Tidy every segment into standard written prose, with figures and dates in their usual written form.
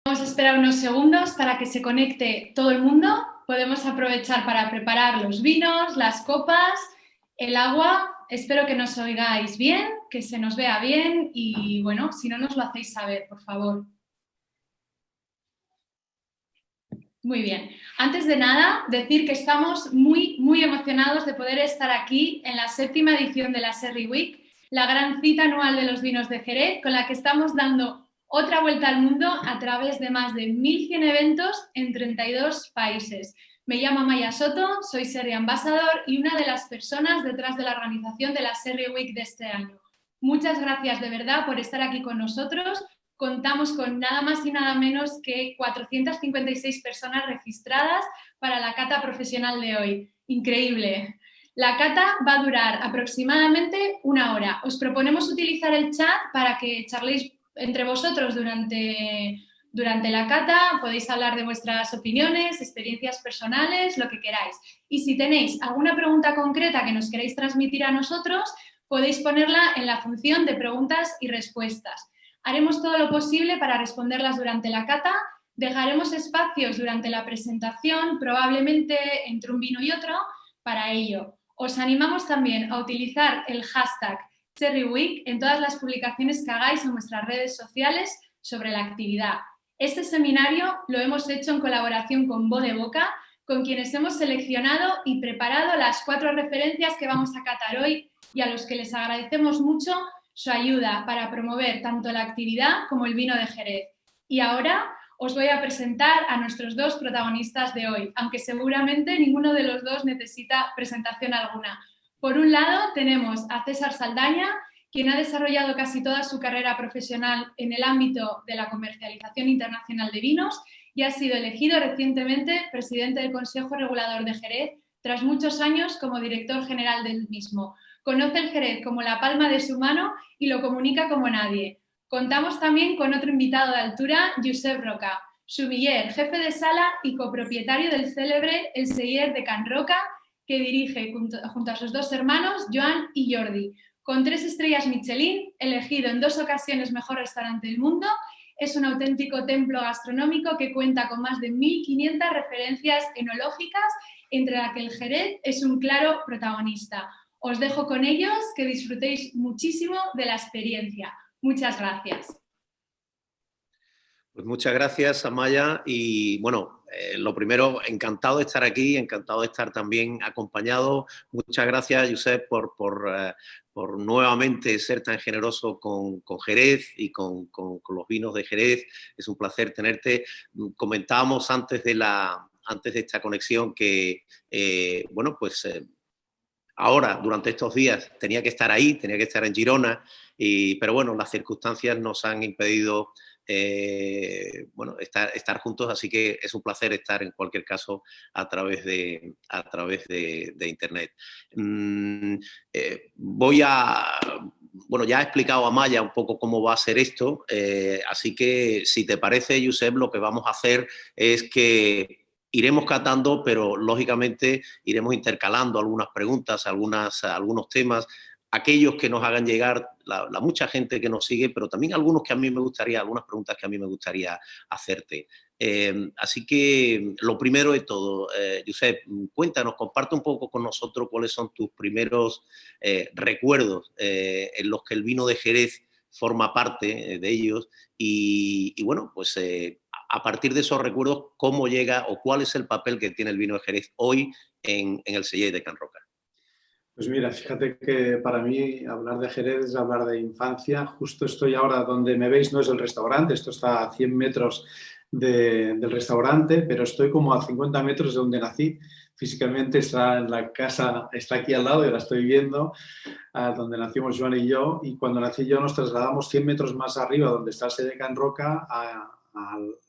Vamos a esperar unos segundos para que se conecte todo el mundo. Podemos aprovechar para preparar los vinos, las copas, el agua. Espero que nos oigáis bien, que se nos vea bien y, bueno, si no nos lo hacéis saber, por favor. Muy bien. Antes de nada, decir que estamos muy emocionados de poder estar aquí en la 7ª edición de la Sherry Week, la gran cita anual de los vinos de Jerez, con la que estamos dando otra vuelta al mundo a través de más de 1.100 eventos en 32 países. Me llamo Maya Soto, soy Sherry Ambassador y una de las personas detrás de la organización de la Sherry Week de este año. Muchas gracias de verdad por estar aquí con nosotros. Contamos con nada más y nada menos que 456 personas registradas para la cata profesional de hoy. Increíble. La cata va a durar aproximadamente 1 hora. Os proponemos utilizar el chat para que charléis entre vosotros durante la cata. Podéis hablar de vuestras opiniones, experiencias personales, lo que queráis. Y si tenéis alguna pregunta concreta que nos queráis transmitir a nosotros, podéis ponerla en la función de preguntas y respuestas. Haremos todo lo posible para responderlas durante la cata. Dejaremos espacios durante la presentación, probablemente entre un vino y otro, para ello. Os animamos también a utilizar el hashtag SherryWeek en todas las publicaciones que hagáis en nuestras redes sociales sobre la actividad. Este seminario lo hemos hecho en colaboración con Voz de Boca, con quienes hemos seleccionado y preparado las 4 referencias que vamos a catar hoy y a los que les agradecemos mucho su ayuda para promover tanto la actividad como el vino de Jerez. Y ahora os voy a presentar a nuestros 2 protagonistas de hoy, aunque seguramente ninguno de los 2 necesita presentación alguna. Por un lado tenemos a César Saldaña, quien ha desarrollado casi toda su carrera profesional en el ámbito de la comercialización internacional de vinos y ha sido elegido recientemente presidente del Consejo Regulador de Jerez, tras muchos años como director general del mismo. Conoce el Jerez como la palma de su mano y lo comunica como nadie. Contamos también con otro invitado de altura, Josep Roca, sumiller, jefe de sala y copropietario del célebre El Celler de Can Roca, que dirige junto a sus 2 hermanos, Joan y Jordi. Con 3 estrellas Michelin, elegido en 2 ocasiones mejor restaurante del mundo, es un auténtico templo gastronómico que cuenta con más de 1.500 referencias enológicas, entre las que el Jerez es un claro protagonista. Os dejo con ellos, que disfrutéis muchísimo de la experiencia. Muchas gracias. Pues muchas gracias, Amaya. Y bueno, lo primero, encantado de estar aquí, encantado de estar también acompañado. Muchas gracias, Josep, por nuevamente ser tan generoso con Jerez y con los vinos de Jerez. Es un placer tenerte. Comentábamos antes de esta conexión que, bueno, pues ahora, durante estos días, tenía que estar ahí, tenía que estar en Girona, pero bueno, las circunstancias nos han impedido bueno, estar juntos, así que es un placer estar en cualquier caso a través de Internet. Bueno, ya ha explicado Amaya un poco cómo va a ser esto, así que si te parece, Josep, lo que vamos a hacer es que iremos catando, pero lógicamente iremos intercalando algunas preguntas, algunos temas, aquellos que nos hagan llegar, la mucha gente que nos sigue, pero también algunas preguntas que a mí me gustaría hacerte. Así que lo primero de todo, Josep, cuéntanos, comparte un poco con nosotros cuáles son tus primeros recuerdos en los que el vino de Jerez forma parte de ellos y bueno, pues a partir de esos recuerdos, ¿cómo llega o cuál es el papel que tiene el vino de Jerez hoy en el Celler de Can Roca? Pues mira, fíjate que para mí hablar de Jerez es hablar de infancia. Justo estoy ahora donde me veis, no es el restaurante, esto está a 100 metros del restaurante, pero estoy como a 50 metros de donde nací. Físicamente está en la casa, está aquí al lado y la estoy viendo, donde nacimos Joan y yo. Y cuando nací yo nos trasladamos 100 metros más arriba, donde está el Celler de Can Roca,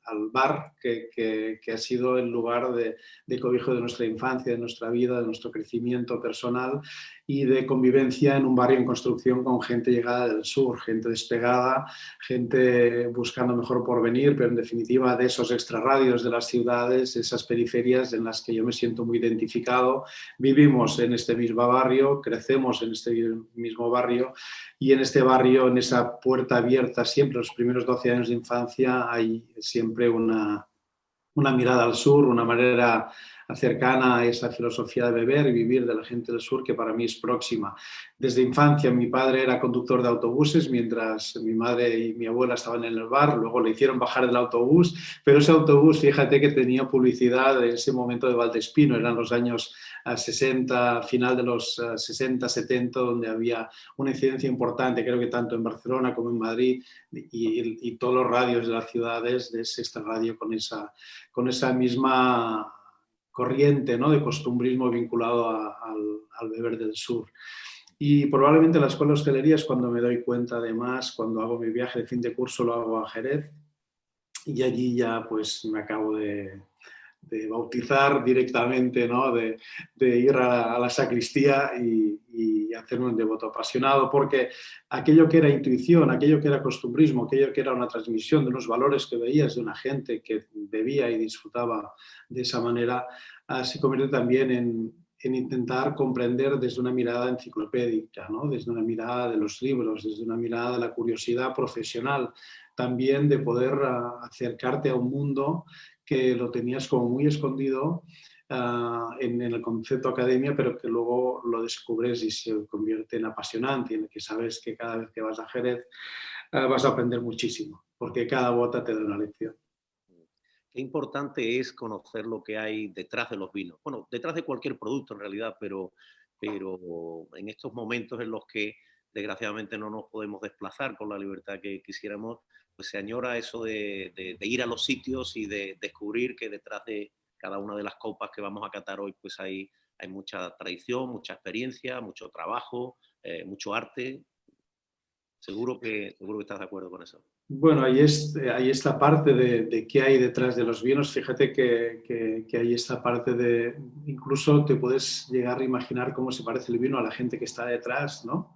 al bar que ha sido el lugar de cobijo de nuestra infancia, de nuestra vida, de nuestro crecimiento personal y de convivencia en un barrio en construcción con gente llegada del sur, gente despegada, gente buscando mejor porvenir, pero en definitiva de esos extrarradios de las ciudades, esas periferias en las que yo me siento muy identificado. Vivimos en este mismo barrio, crecemos en este mismo barrio y en este barrio, en esa puerta abierta siempre, los primeros 12 años de infancia, hay siempre siempre una mirada al sur, una manera cercana a esa filosofía de beber y vivir de la gente del sur que para mí es próxima. Desde infancia mi padre era conductor de autobuses mientras mi madre y mi abuela estaban en el bar, luego le hicieron bajar del autobús, pero ese autobús, fíjate que tenía publicidad en ese momento de Valdespino, eran los años 60, final de los 60, 70, donde había una incidencia importante, creo que tanto en Barcelona como en Madrid y todos los radios de las ciudades de Sexta Radio con esa misma corriente, ¿no?, de costumbrismo vinculado al beber del sur. Y probablemente la escuela de hostelería es cuando me doy cuenta, además, cuando hago mi viaje de fin de curso, lo hago a Jerez y allí ya pues me acabo de bautizar directamente, ¿no?, de ir a la sacristía y hacerme un devoto apasionado, porque aquello que era intuición, aquello que era costumbrismo, aquello que era una transmisión de unos valores que veías de una gente que bebía y disfrutaba de esa manera, se convierte también en intentar comprender desde una mirada enciclopédica, ¿no?, desde una mirada de los libros, desde una mirada de la curiosidad profesional, también de poder acercarte a un mundo que lo tenías como muy escondido en el concepto academia, pero que luego lo descubres y se convierte en apasionante, en el que sabes que cada vez que vas a Jerez vas a aprender muchísimo, porque cada bota te da una lección. Qué importante es conocer lo que hay detrás de los vinos. Bueno, detrás de cualquier producto en realidad, pero en estos momentos en los que desgraciadamente no nos podemos desplazar con la libertad que quisiéramos, pues se añora eso de ir a los sitios y de descubrir que detrás de cada una de las copas que vamos a catar hoy, pues hay mucha tradición, mucha experiencia, mucho trabajo, mucho arte. Seguro que estás de acuerdo con eso. Bueno, ahí esta parte de qué hay detrás de los vinos. Fíjate que hay esta parte de, incluso te puedes llegar a imaginar cómo se parece el vino a la gente que está detrás, ¿no?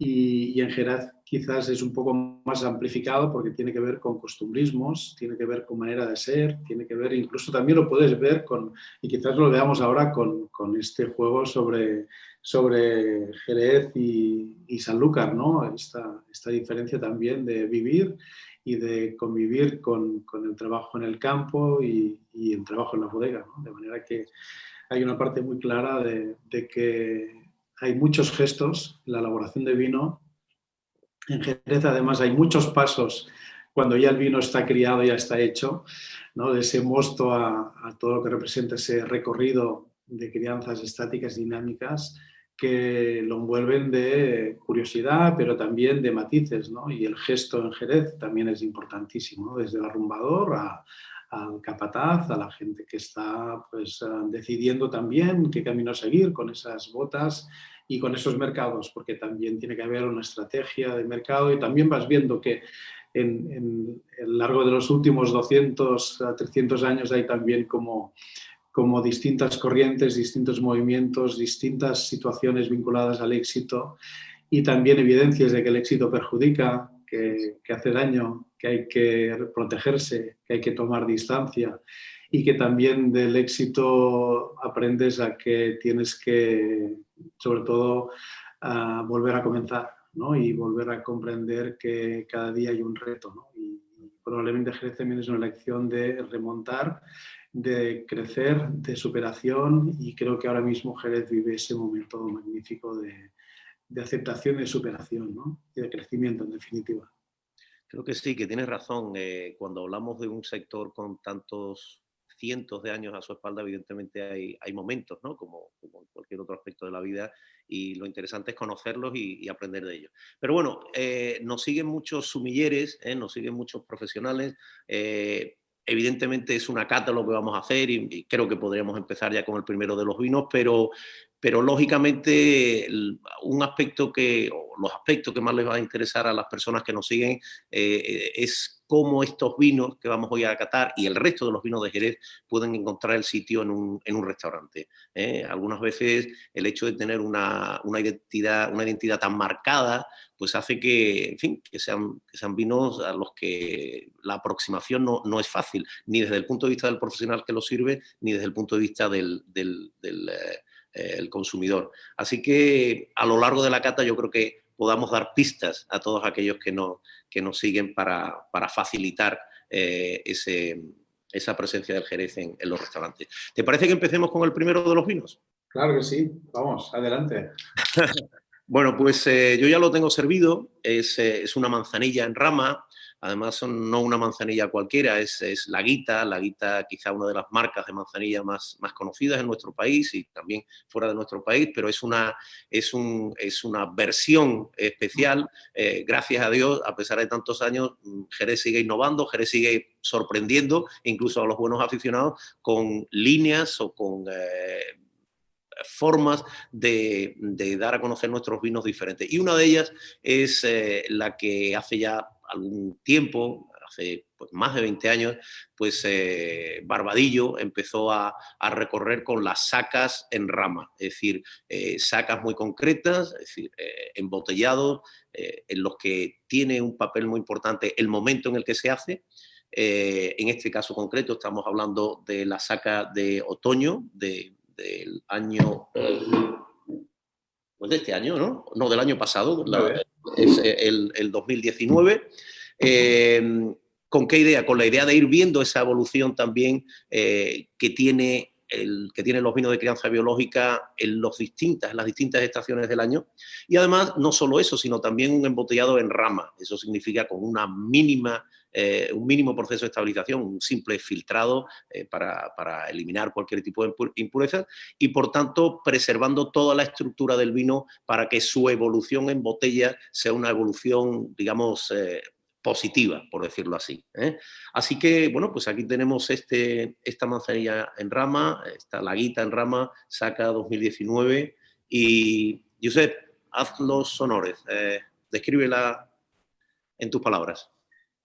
Y en Jerez quizás es un poco más amplificado porque tiene que ver con costumbrismos, tiene que ver con manera de ser, tiene que ver, incluso también lo puedes ver con, y quizás lo veamos ahora con este juego sobre Jerez y Sanlúcar, ¿no? Esta diferencia también de vivir y de convivir con el trabajo en el campo y el trabajo en la bodega, ¿no? De manera que hay una parte muy clara de que hay muchos gestos en la elaboración de vino. En Jerez, además, hay muchos pasos cuando ya el vino está criado, ya está hecho, ¿no? De ese mosto a todo lo que representa ese recorrido de crianzas estáticas dinámicas que lo envuelven de curiosidad, pero también de matices, ¿no? Y el gesto en Jerez también es importantísimo, ¿no? Desde el arrumbador al capataz, a la gente que está pues, decidiendo también qué camino seguir con esas botas y con esos mercados, porque también tiene que haber una estrategia de mercado y también vas viendo que en el largo de los últimos 200 a 300 años hay también como distintas corrientes, distintos movimientos, distintas situaciones vinculadas al éxito y también evidencias de que el éxito perjudica, que hace daño, que hay que protegerse, que hay que tomar distancia y que también del éxito aprendes a que tienes que, sobre todo, volver a comenzar, ¿no? Y volver a comprender que cada día hay un reto, ¿no? Y probablemente Jerez también es una lección de remontar, de crecer, de superación y creo que ahora mismo Jerez vive ese momento magnífico de aceptación y de superación, ¿no? Y de crecimiento, en definitiva. Creo que sí, que tienes razón. Cuando hablamos de un sector con tantos cientos de años a su espalda, evidentemente hay momentos, ¿no? Como en cualquier otro aspecto de la vida, y lo interesante es conocerlos y aprender de ellos. Pero bueno, nos siguen muchos sumilleres, nos siguen muchos profesionales. Evidentemente es una cata lo que vamos a hacer y creo que podríamos empezar ya con el primero de los vinos, pero lógicamente un aspecto o los aspectos que más les va a interesar a las personas que nos siguen es cómo estos vinos que vamos hoy a catar y el resto de los vinos de Jerez pueden encontrar el sitio en un restaurante. Algunas veces el hecho de tener una identidad tan marcada pues hace que, en fin, que sean vinos a los que la aproximación no es fácil, ni desde el punto de vista del profesional que lo sirve, ni desde el punto de vista del consumidor. Así que a lo largo de la cata yo creo que podamos dar pistas a todos aquellos que nos siguen para facilitar esa presencia del Jerez en los restaurantes. ¿Te parece que empecemos con el primero de los vinos? Claro que sí, vamos, adelante. Bueno, pues yo ya lo tengo servido, es una manzanilla en rama, además no una manzanilla cualquiera, es Laguita quizá una de las marcas de manzanilla más conocidas en nuestro país y también fuera de nuestro país, pero es una versión especial, gracias a Dios, a pesar de tantos años, Jerez sigue innovando, Jerez sigue sorprendiendo, incluso a los buenos aficionados, con líneas o con formas de dar a conocer nuestros vinos diferentes. Y una de ellas es la que hace ya algún tiempo, hace pues, más de 20 años, pues Barbadillo empezó a recorrer con las sacas en rama, es decir, sacas muy concretas, es decir, embotellados, en los que tiene un papel muy importante el momento en el que se hace. En este caso concreto estamos hablando de la saca de otoño del año, pues de este año, ¿no? No, del año pasado, es el 2019. ¿Con qué idea? Con la idea de ir viendo esa evolución también que tienen los vinos de crianza biológica en las distintas estaciones del año. Y además, no solo eso, sino también un embotellado en rama. Eso significa con un mínimo proceso de estabilización, un simple filtrado para eliminar cualquier tipo de impurezas y, por tanto, preservando toda la estructura del vino para que su evolución en botella sea una evolución, digamos, positiva, por decirlo así. Así que, bueno, pues aquí tenemos esta manzanilla en rama, esta Laguita en rama, saca 2019. Y, Josep, haz los honores, descríbela en tus palabras.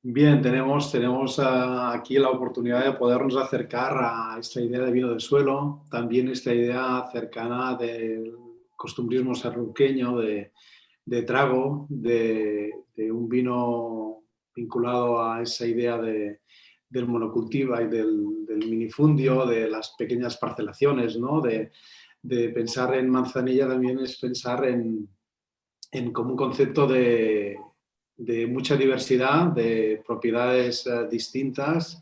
Bien, tenemos aquí la oportunidad de podernos acercar a esta idea de vino de suelo, también esta idea cercana del costumbrismo serruqueño, de trago, de un vino vinculado a esa idea del monocultiva y del minifundio, de las pequeñas parcelaciones, ¿no? De pensar en manzanilla también es pensar en como un concepto de mucha diversidad, de propiedades distintas,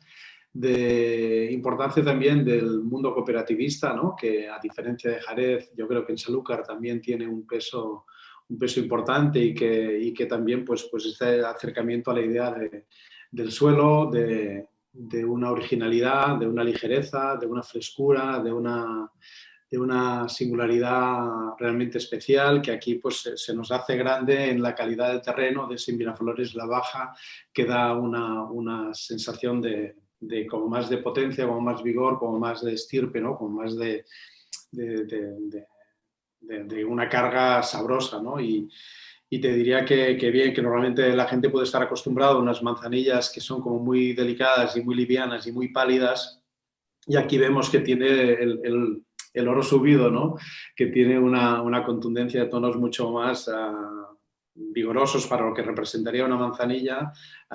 de importancia también del mundo cooperativista, ¿no? Que a diferencia de Jerez, yo creo que en Sanlúcar también tiene un peso importante y que también pues este acercamiento a la idea del suelo, de una originalidad, de una ligereza, de una frescura, de una singularidad realmente especial que aquí pues, se nos hace grande en la calidad del terreno, de ese Miraflores La Baja, que da una sensación de como más de potencia, como más vigor, como más de estirpe, ¿no? Como más de una carga sabrosa, ¿no? Y te diría que bien, que normalmente la gente puede estar acostumbrada a unas manzanillas que son como muy delicadas y muy livianas y muy pálidas, y aquí vemos que tiene el oro subido, ¿no? Que tiene una contundencia de tonos mucho más vigorosos para lo que representaría una manzanilla,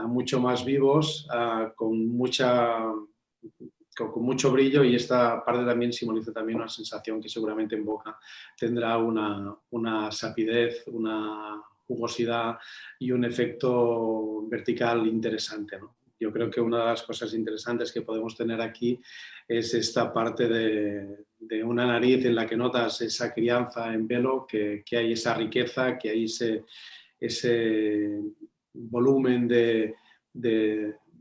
mucho más vivos, con mucho brillo, y esta parte también simboliza también una sensación que seguramente en boca tendrá una sapidez, una jugosidad y un efecto vertical interesante, ¿no? Yo creo que una de las cosas interesantes que podemos tener aquí es esta parte de una nariz en la que notas esa crianza en velo, que hay esa riqueza, que hay ese volumen de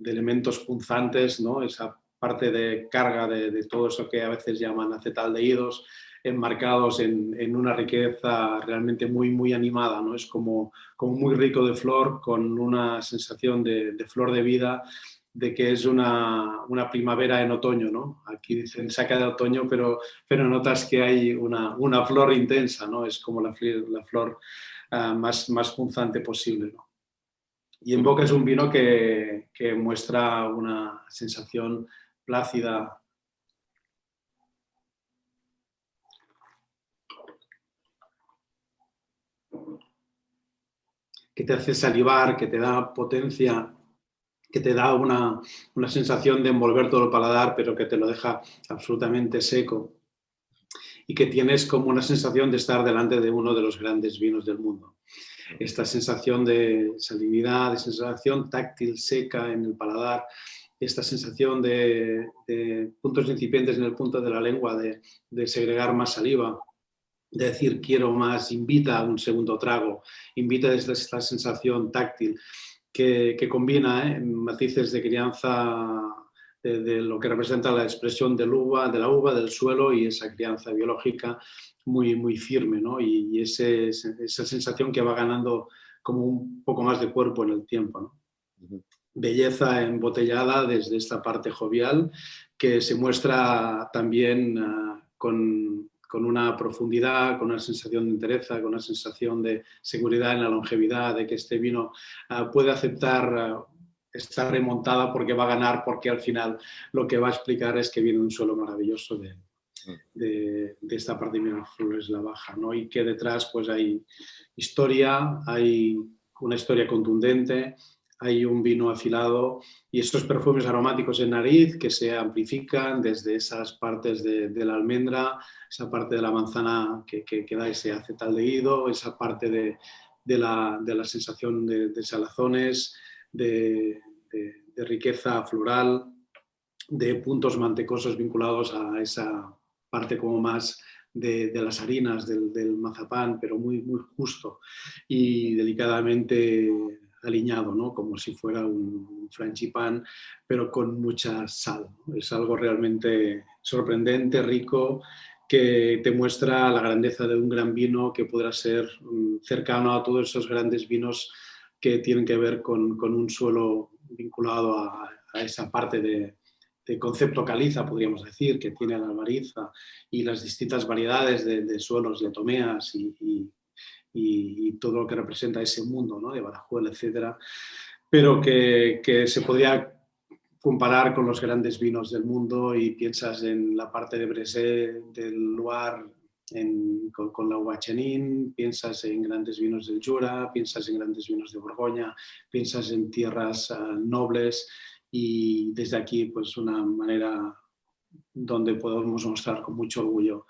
elementos punzantes, ¿no? Esa parte de carga de todo eso que a veces llaman acetaldehídos, enmarcados en una riqueza realmente muy, muy animada, ¿no? Es como muy rico de flor, con una sensación de flor de vida, de que es una primavera en otoño, ¿no? Aquí dicen saca de otoño, pero notas que hay una flor intensa, ¿no? Es como la flor más punzante posible, ¿no? Y en boca es un vino que muestra una sensación plácida, que te hace salivar, que te da potencia, que te da una sensación de envolver todo el paladar, pero que te lo deja absolutamente seco, y que tienes como una sensación de estar delante de uno de los grandes vinos del mundo. Esta sensación de salividad, de sensación táctil seca en el paladar, esta sensación de puntos incipientes en el punto de la lengua, de segregar más saliva, de decir quiero más, invita a un segundo trago, invita desde esta sensación táctil que combina matices de crianza de lo que representa la expresión de la uva, del suelo y esa crianza biológica muy, muy firme, ¿no? Y esa sensación que va ganando como un poco más de cuerpo en el tiempo, ¿no? Ujú. Belleza embotellada desde esta parte jovial que se muestra también con una profundidad, con una sensación de entereza, con una sensación de seguridad en la longevidad, de que este vino puede aceptar esta remontada porque va a ganar, porque al final lo que va a explicar es que viene un suelo maravilloso de esta parte de Flores la Baja, ¿no? Y que detrás pues hay historia, hay una historia contundente, hay un vino afilado y estos perfumes aromáticos en nariz que se amplifican desde esas partes de la almendra, esa parte de la manzana que da ese acetaldehído, esa parte de la sensación de salazones, de riqueza floral, de puntos mantecosos vinculados a esa parte como más de las harinas del mazapán, pero muy, muy justo y delicadamente aliñado, ¿no? Como si fuera un frangipán, pero con mucha sal. Es algo realmente sorprendente, rico, que te muestra la grandeza de un gran vino que podrá ser cercano a todos esos grandes vinos que tienen que ver con un suelo vinculado a esa parte de concepto caliza, podríamos decir, que tiene la albariza y las distintas variedades de suelos, de tomeas y todo lo que representa ese mundo, ¿no? De Badajoz, etcétera, pero que se podría comparar con los grandes vinos del mundo y piensas en la parte de Bressé, del Loire, con la uva Chenin, piensas en grandes vinos del Jura, piensas en grandes vinos de Borgoña, piensas en tierras nobles y desde aquí pues una manera donde podemos mostrar con mucho orgullo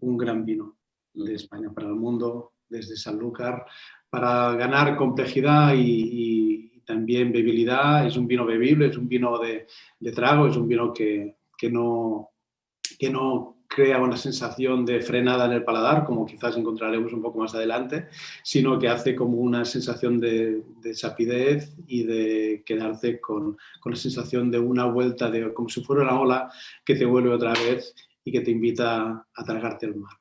un gran vino de España para el mundo, desde Sanlúcar, para ganar complejidad y también bebibilidad. Es un vino bebible, es un vino de trago, es un vino que no crea una sensación de frenada en el paladar, como quizás encontraremos un poco más adelante, sino que hace como una sensación de sapidez y de quedarte con la sensación de una vuelta, como si fuera una ola que te vuelve otra vez y que te invita a tragarte el mar.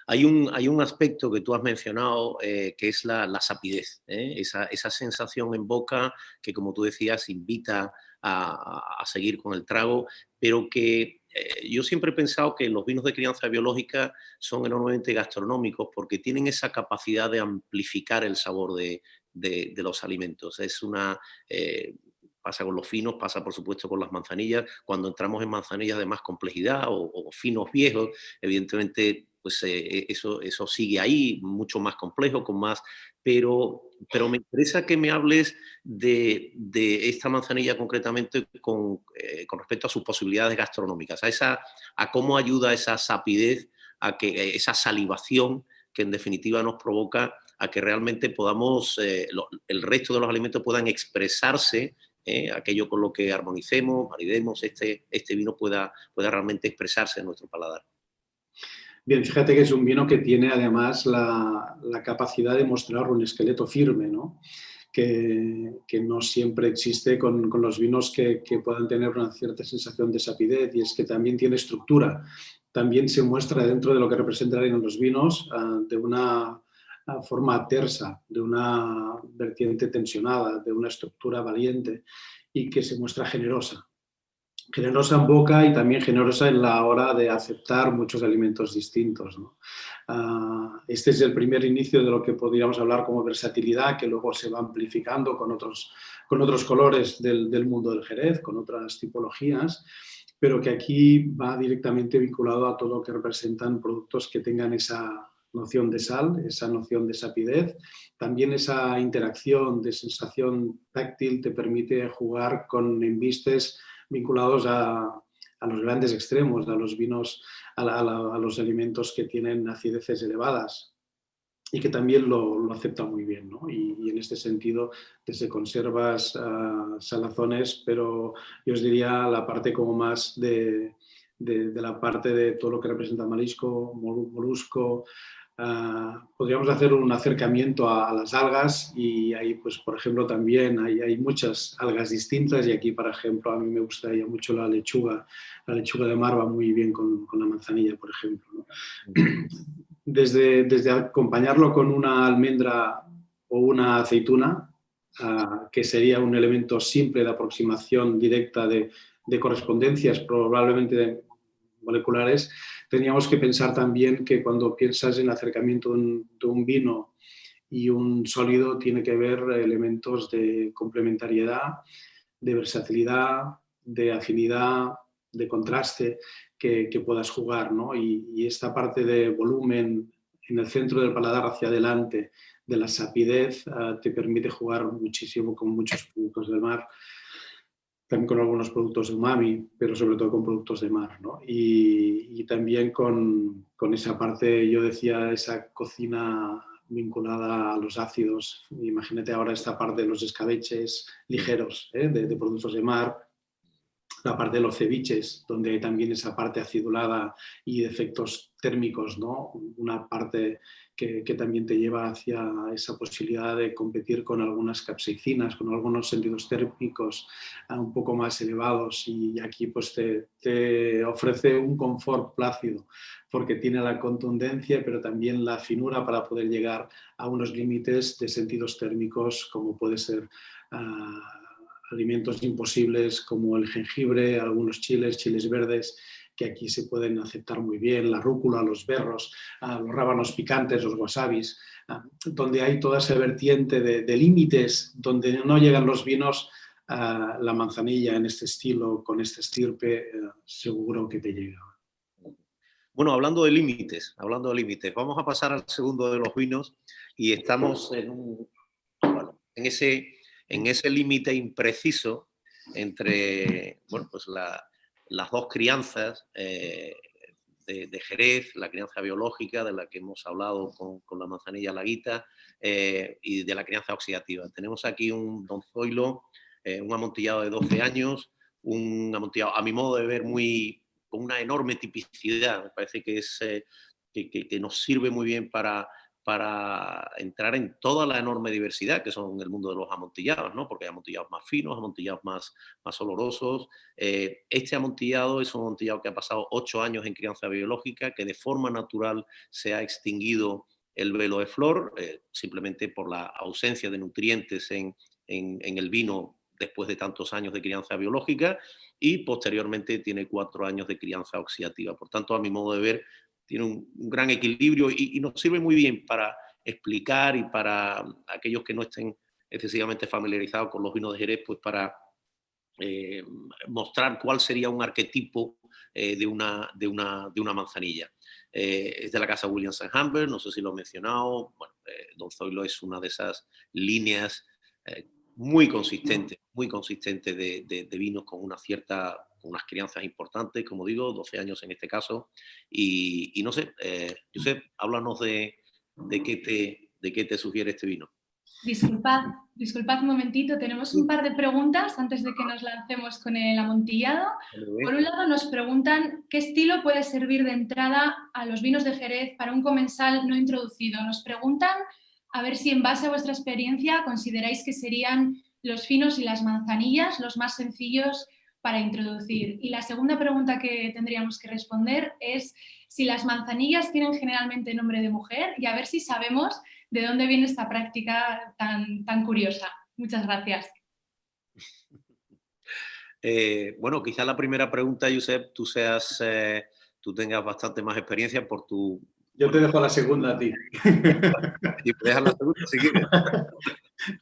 Hay un aspecto que tú has mencionado que es la sapidez, esa sensación en boca que, como tú decías, invita a seguir con el trago, pero que yo siempre he pensado que los vinos de crianza biológica son enormemente gastronómicos porque tienen esa capacidad de amplificar el sabor de los alimentos. Pasa con los finos, pasa por supuesto con las manzanillas. Cuando entramos en manzanillas de más complejidad o finos viejos, evidentemente pues eso sigue ahí, mucho más complejo, con más... Pero me interesa que me hables de esta manzanilla concretamente con respecto a sus posibilidades gastronómicas, a cómo ayuda esa sapidez, esa salivación que en definitiva nos provoca a que realmente podamos, el resto de los alimentos puedan expresarse, aquello con lo que armonicemos, maridemos, este vino pueda realmente expresarse en nuestro paladar. Bien, fíjate que es un vino que tiene además la capacidad de mostrar un esqueleto firme, ¿no? Que no siempre existe con los vinos que puedan tener una cierta sensación de sapidez, y es que también tiene estructura. También se muestra dentro de lo que representan los vinos de una forma tersa, de una vertiente tensionada, de una estructura valiente y que se muestra generosa. Generosa en boca y también generosa en la hora de aceptar muchos alimentos distintos, ¿no? Este es el primer inicio de lo que podríamos hablar como versatilidad, que luego se va amplificando con otros colores del mundo del Jerez, con otras tipologías, pero que aquí va directamente vinculado a todo lo que representan productos que tengan esa noción de sal, esa noción de sapidez. También esa interacción de sensación táctil te permite jugar con embistes vinculados a los grandes extremos, a los vinos, a los alimentos que tienen acideces elevadas. y que también lo acepta muy bien, ¿no? Y en este sentido, desde conservas, salazones, pero yo os diría la parte como más de la parte de todo lo que representa marisco, molusco. Podríamos hacer un acercamiento a las algas y ahí, pues, por ejemplo, también hay muchas algas distintas y aquí, por ejemplo, a mí me gustaría mucho la lechuga de mar va muy bien con la manzanilla, por ejemplo, ¿no? Desde acompañarlo con una almendra o una aceituna, que sería un elemento simple de aproximación directa de correspondencias, probablemente moleculares, teníamos que pensar también que cuando piensas en el acercamiento de un vino y un sólido, tiene que haber elementos de complementariedad, de versatilidad, de afinidad, de contraste que puedas jugar, ¿no? Y esta parte de volumen en el centro del paladar hacia adelante, de la sapidez, te permite jugar muchísimo con muchos productos del mar, también con algunos productos de umami, pero sobre todo con productos de mar, ¿no? Y también con esa parte, yo decía, esa cocina vinculada a los ácidos. Imagínate ahora esta parte de los escabeches ligeros, de productos de mar, la parte de los ceviches, donde hay también esa parte acidulada y de efectos térmicos, ¿no? Una parte que también te lleva hacia esa posibilidad de competir con algunas capsaicinas, con algunos sentidos térmicos un poco más elevados, y aquí pues te ofrece un confort plácido, porque tiene la contundencia, pero también la finura para poder llegar a unos límites de sentidos térmicos, como puede ser alimentos imposibles como el jengibre, algunos chiles verdes, que aquí se pueden aceptar muy bien, la rúcula, los berros, los rábanos picantes, los wasabis, donde hay toda esa vertiente de límites, donde no llegan los vinos, la manzanilla en este estilo, con este estirpe, seguro que te llega. Bueno, hablando de límites, vamos a pasar al segundo de los vinos y estamos en ese límite impreciso entre, bueno, pues las dos crianzas de Jerez, la crianza biológica de la que hemos hablado con la manzanilla laguita, y de la crianza oxidativa. Tenemos aquí un Don Zoilo, un amontillado de 12 años, un amontillado, a mi modo de ver, con una enorme tipicidad. Me parece que nos sirve muy bien para entrar en toda la enorme diversidad que son el mundo de los amontillados, ¿no? Porque hay amontillados más finos, amontillados más olorosos. Este amontillado es un amontillado que ha pasado 8 años en crianza biológica, que de forma natural se ha extinguido el velo de flor, simplemente por la ausencia de nutrientes en el vino después de tantos años de crianza biológica, y posteriormente tiene 4 años de crianza oxidativa. Por tanto, a mi modo de ver, tiene un gran equilibrio y nos sirve muy bien para explicar, y para aquellos que no estén excesivamente familiarizados con los vinos de Jerez, pues para mostrar cuál sería un arquetipo de una manzanilla. Es de la casa Williams & Humbert, no sé si lo he mencionado. Bueno, Don Zoilo es una de esas líneas muy consistente de vinos con unas crianzas importantes, como digo, 12 años en este caso. Y no sé, Josep, háblanos de qué te sugiere este vino. Disculpad un momentito, tenemos un par de preguntas antes de que nos lancemos con el amontillado. Por un lado nos preguntan qué estilo puede servir de entrada a los vinos de Jerez para un comensal no introducido. Nos preguntan a ver si en base a vuestra experiencia consideráis que serían los finos y las manzanillas los más sencillos para introducir. Y la segunda pregunta que tendríamos que responder es si las manzanillas tienen generalmente nombre de mujer, y a ver si sabemos de dónde viene esta práctica tan curiosa. Muchas gracias. Bueno, quizá la primera pregunta, Josep, tú tengas bastante más experiencia por tu... Yo te dejo la segunda a ti. Y me dejas la segunda, si quieres.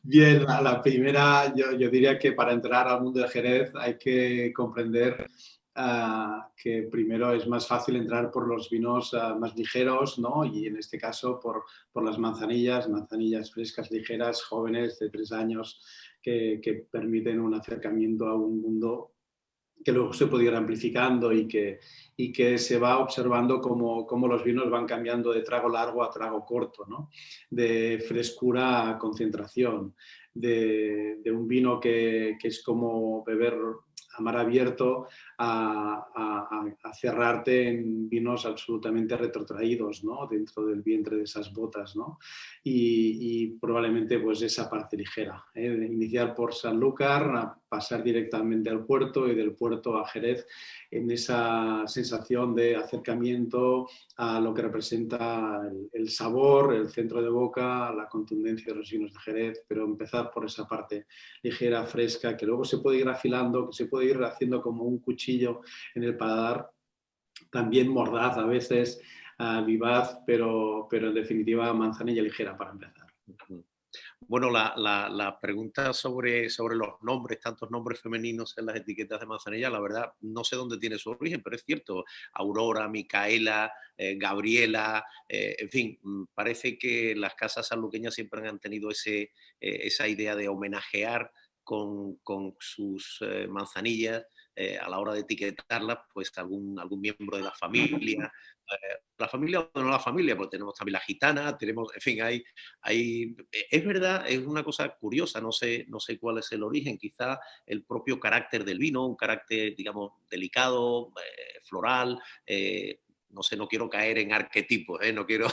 Bien, la primera, yo diría que para entrar al mundo de Jerez hay que comprender que primero es más fácil entrar por los vinos más ligeros, ¿no? Y en este caso por las manzanillas frescas, ligeras, jóvenes de 3 años, que permiten un acercamiento a un mundo que luego se puede ir amplificando y que se va observando cómo los vinos van cambiando de trago largo a trago corto, ¿no? De frescura a concentración, de un vino que es como beber a mar abierto a cerrarte en vinos absolutamente retrotraídos, ¿no? Dentro del vientre de esas botas, ¿no? Y probablemente pues esa parte ligera, ¿eh? De iniciar por Sanlúcar, a pasar directamente al puerto y del puerto a Jerez, en esa sensación de acercamiento a lo que representa el sabor, el centro de boca, la contundencia de los vinos de Jerez, pero empezar por esa parte ligera, fresca, que luego se puede ir afilando, que se puede ir haciendo como un cuchillo en el paladar, también mordaz a veces, vivaz, pero en definitiva manzanilla ligera para empezar. Bueno, la pregunta sobre los nombres, tantos nombres femeninos en las etiquetas de manzanilla, la verdad no sé dónde tiene su origen, pero es cierto, Aurora, Micaela, Gabriela, en fin, parece que las casas sanluqueñas siempre han tenido esa idea de homenajear con sus manzanillas a la hora de etiquetarlas, pues algún miembro de la familia o no la familia, pues tenemos también la gitana, tenemos, en fin, es verdad, es una cosa curiosa, no sé cuál es el origen, quizá el propio carácter del vino, un carácter, digamos, delicado, floral, no sé, no quiero caer en arquetipos, no quiero,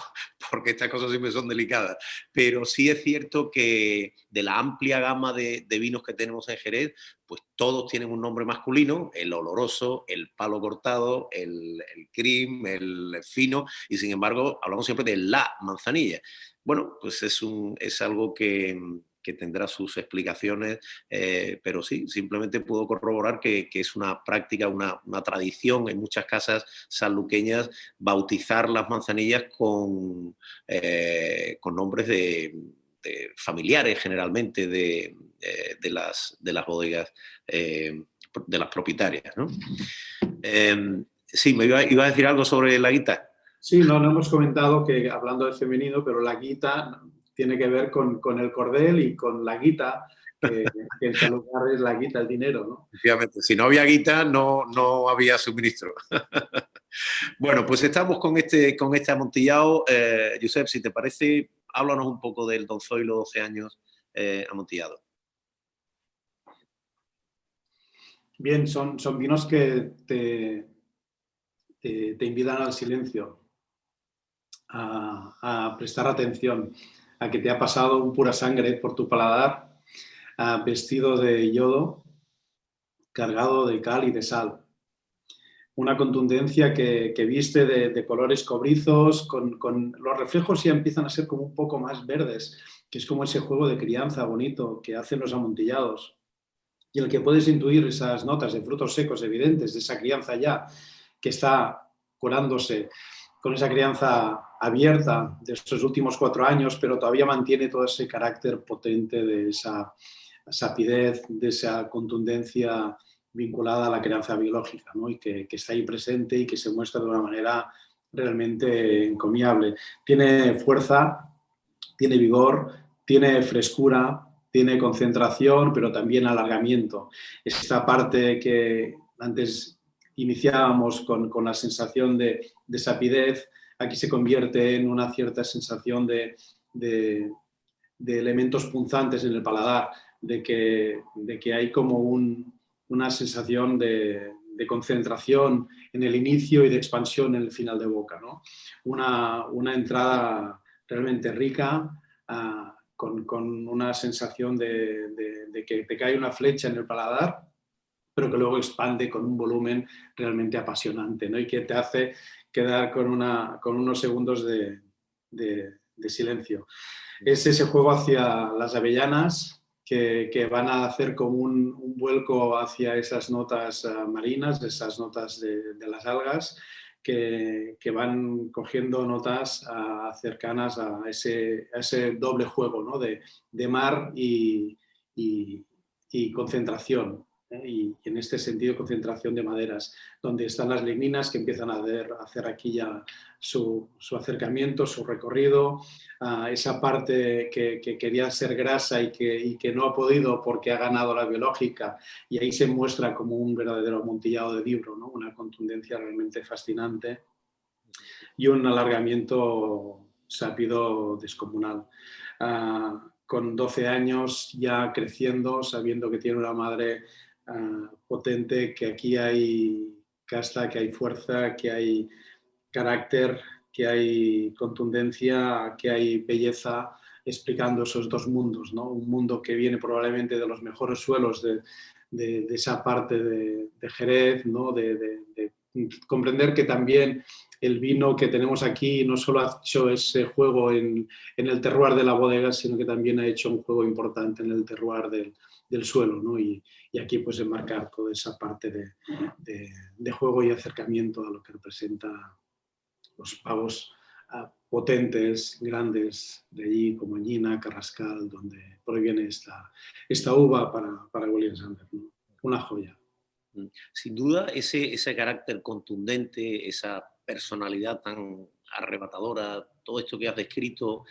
porque estas cosas siempre son delicadas, pero sí es cierto que de la amplia gama de vinos que tenemos en Jerez, pues todos tienen un nombre masculino, el oloroso, el palo cortado, el cream, el fino, y sin embargo hablamos siempre de la manzanilla. Bueno, pues es algo que tendrá sus explicaciones, pero sí, simplemente puedo corroborar que es una práctica, una tradición en muchas casas sanluqueñas bautizar las manzanillas con nombres de familiares generalmente de las bodegas, de las propietarias, ¿no? Sí, me iba a decir algo sobre la guita. Sí, no hemos comentado que, hablando de femenino, pero la guita tiene que ver con el cordel y con la guita, que en Sanlúcar es la guita, el dinero, ¿no? Efectivamente, si no había guita, no había suministro. Bueno, pues estamos con este amontillado. Josep, si te parece, háblanos un poco del Don Zoilo 12 años amontillado. Bien, son vinos que te invitan al silencio, a prestar atención, a que te ha pasado un pura sangre por tu paladar, vestido de yodo, cargado de cal y de sal. Una contundencia que viste de colores cobrizos, con los reflejos ya empiezan a ser como un poco más verdes, que es como ese juego de crianza bonito que hacen los amontillados, y el que puedes intuir esas notas de frutos secos evidentes de esa crianza ya que está curándose con esa crianza abierta de estos últimos 4 años, pero todavía mantiene todo ese carácter potente de esa sapidez, de esa contundencia vinculada a la crianza biológica, ¿no? Y que está ahí presente y que se muestra de una manera realmente encomiable. Tiene fuerza, tiene vigor, tiene frescura, tiene concentración, pero también alargamiento. Esta parte que antes iniciábamos con la sensación de sapidez, aquí se convierte en una cierta sensación de elementos punzantes en el paladar, de que hay como una sensación de concentración en el inicio y de expansión en el final de boca, ¿no? Una entrada realmente rica, con una sensación de que te cae una flecha en el paladar, pero que luego expande con un volumen realmente apasionante, ¿no? Y que te hace quedar con unos segundos de silencio. Es ese juego hacia las avellanas que van a hacer como un vuelco hacia esas notas marinas, esas notas de las algas, que van cogiendo notas cercanas a ese doble juego, ¿no? de mar y concentración. Y en este sentido concentración de maderas, donde están las ligninas que empiezan a hacer aquí ya su acercamiento, su recorrido, esa parte que quería ser grasa y que no ha podido porque ha ganado la biológica, y ahí se muestra como un verdadero amontillado de libro, ¿no? Una contundencia realmente fascinante y un alargamiento sápido descomunal. Con 12 años ya creciendo, sabiendo que tiene una madre potente, que aquí hay casta, que hay fuerza, que hay carácter, que hay contundencia, que hay belleza, explicando esos dos mundos, ¿no? Un mundo que viene probablemente de los mejores suelos de esa parte de Jerez, ¿no? De comprender que también el vino que tenemos aquí no solo ha hecho ese juego en el terroir de la bodega, sino que también ha hecho un juego importante en el terroir del suelo, ¿no? Y aquí pues enmarcar toda esa parte de juego y acercamiento a lo que representa los pavos potentes, grandes de allí, como Añina, Carrascal, donde proviene esta uva para William Sanders, ¿no? Una joya. Sin duda, ese carácter contundente, esa personalidad tan arrebatadora, todo esto que has descrito,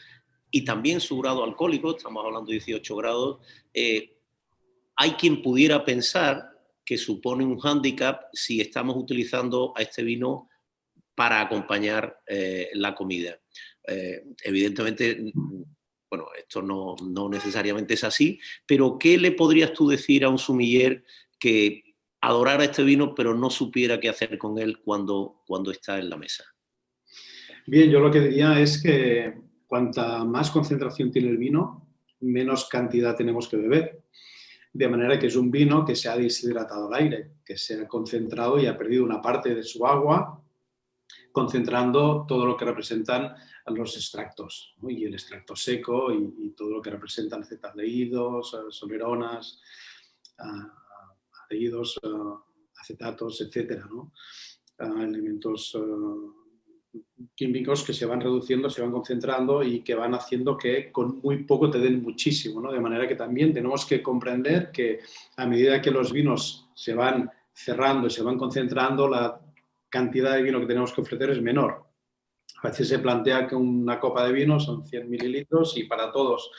y también su grado alcohólico, estamos hablando de 18 grados, hay quien pudiera pensar que supone un hándicap si estamos utilizando a este vino para acompañar la comida. Evidentemente, bueno, esto no necesariamente es así, pero ¿qué le podrías tú decir a un sommelier que adorara este vino pero no supiera qué hacer con él cuando está en la mesa? Bien, yo lo que diría es que cuanta más concentración tiene el vino, menos cantidad tenemos que beber. De manera que es un vino que se ha deshidratado al aire, que se ha concentrado y ha perdido una parte de su agua, concentrando todo lo que representan los extractos, ¿no? Y el extracto seco y todo lo que representan acetaldehídos, soleronas, aldehídos, acetatos, etcétera, ¿no? Elementos químicos que se van reduciendo, se van concentrando y que van haciendo que con muy poco te den muchísimo, ¿no? De manera que también tenemos que comprender que a medida que los vinos se van cerrando y se van concentrando, la cantidad de vino que tenemos que ofrecer es menor. A veces se plantea que una copa de vino son 100 mililitros y para todos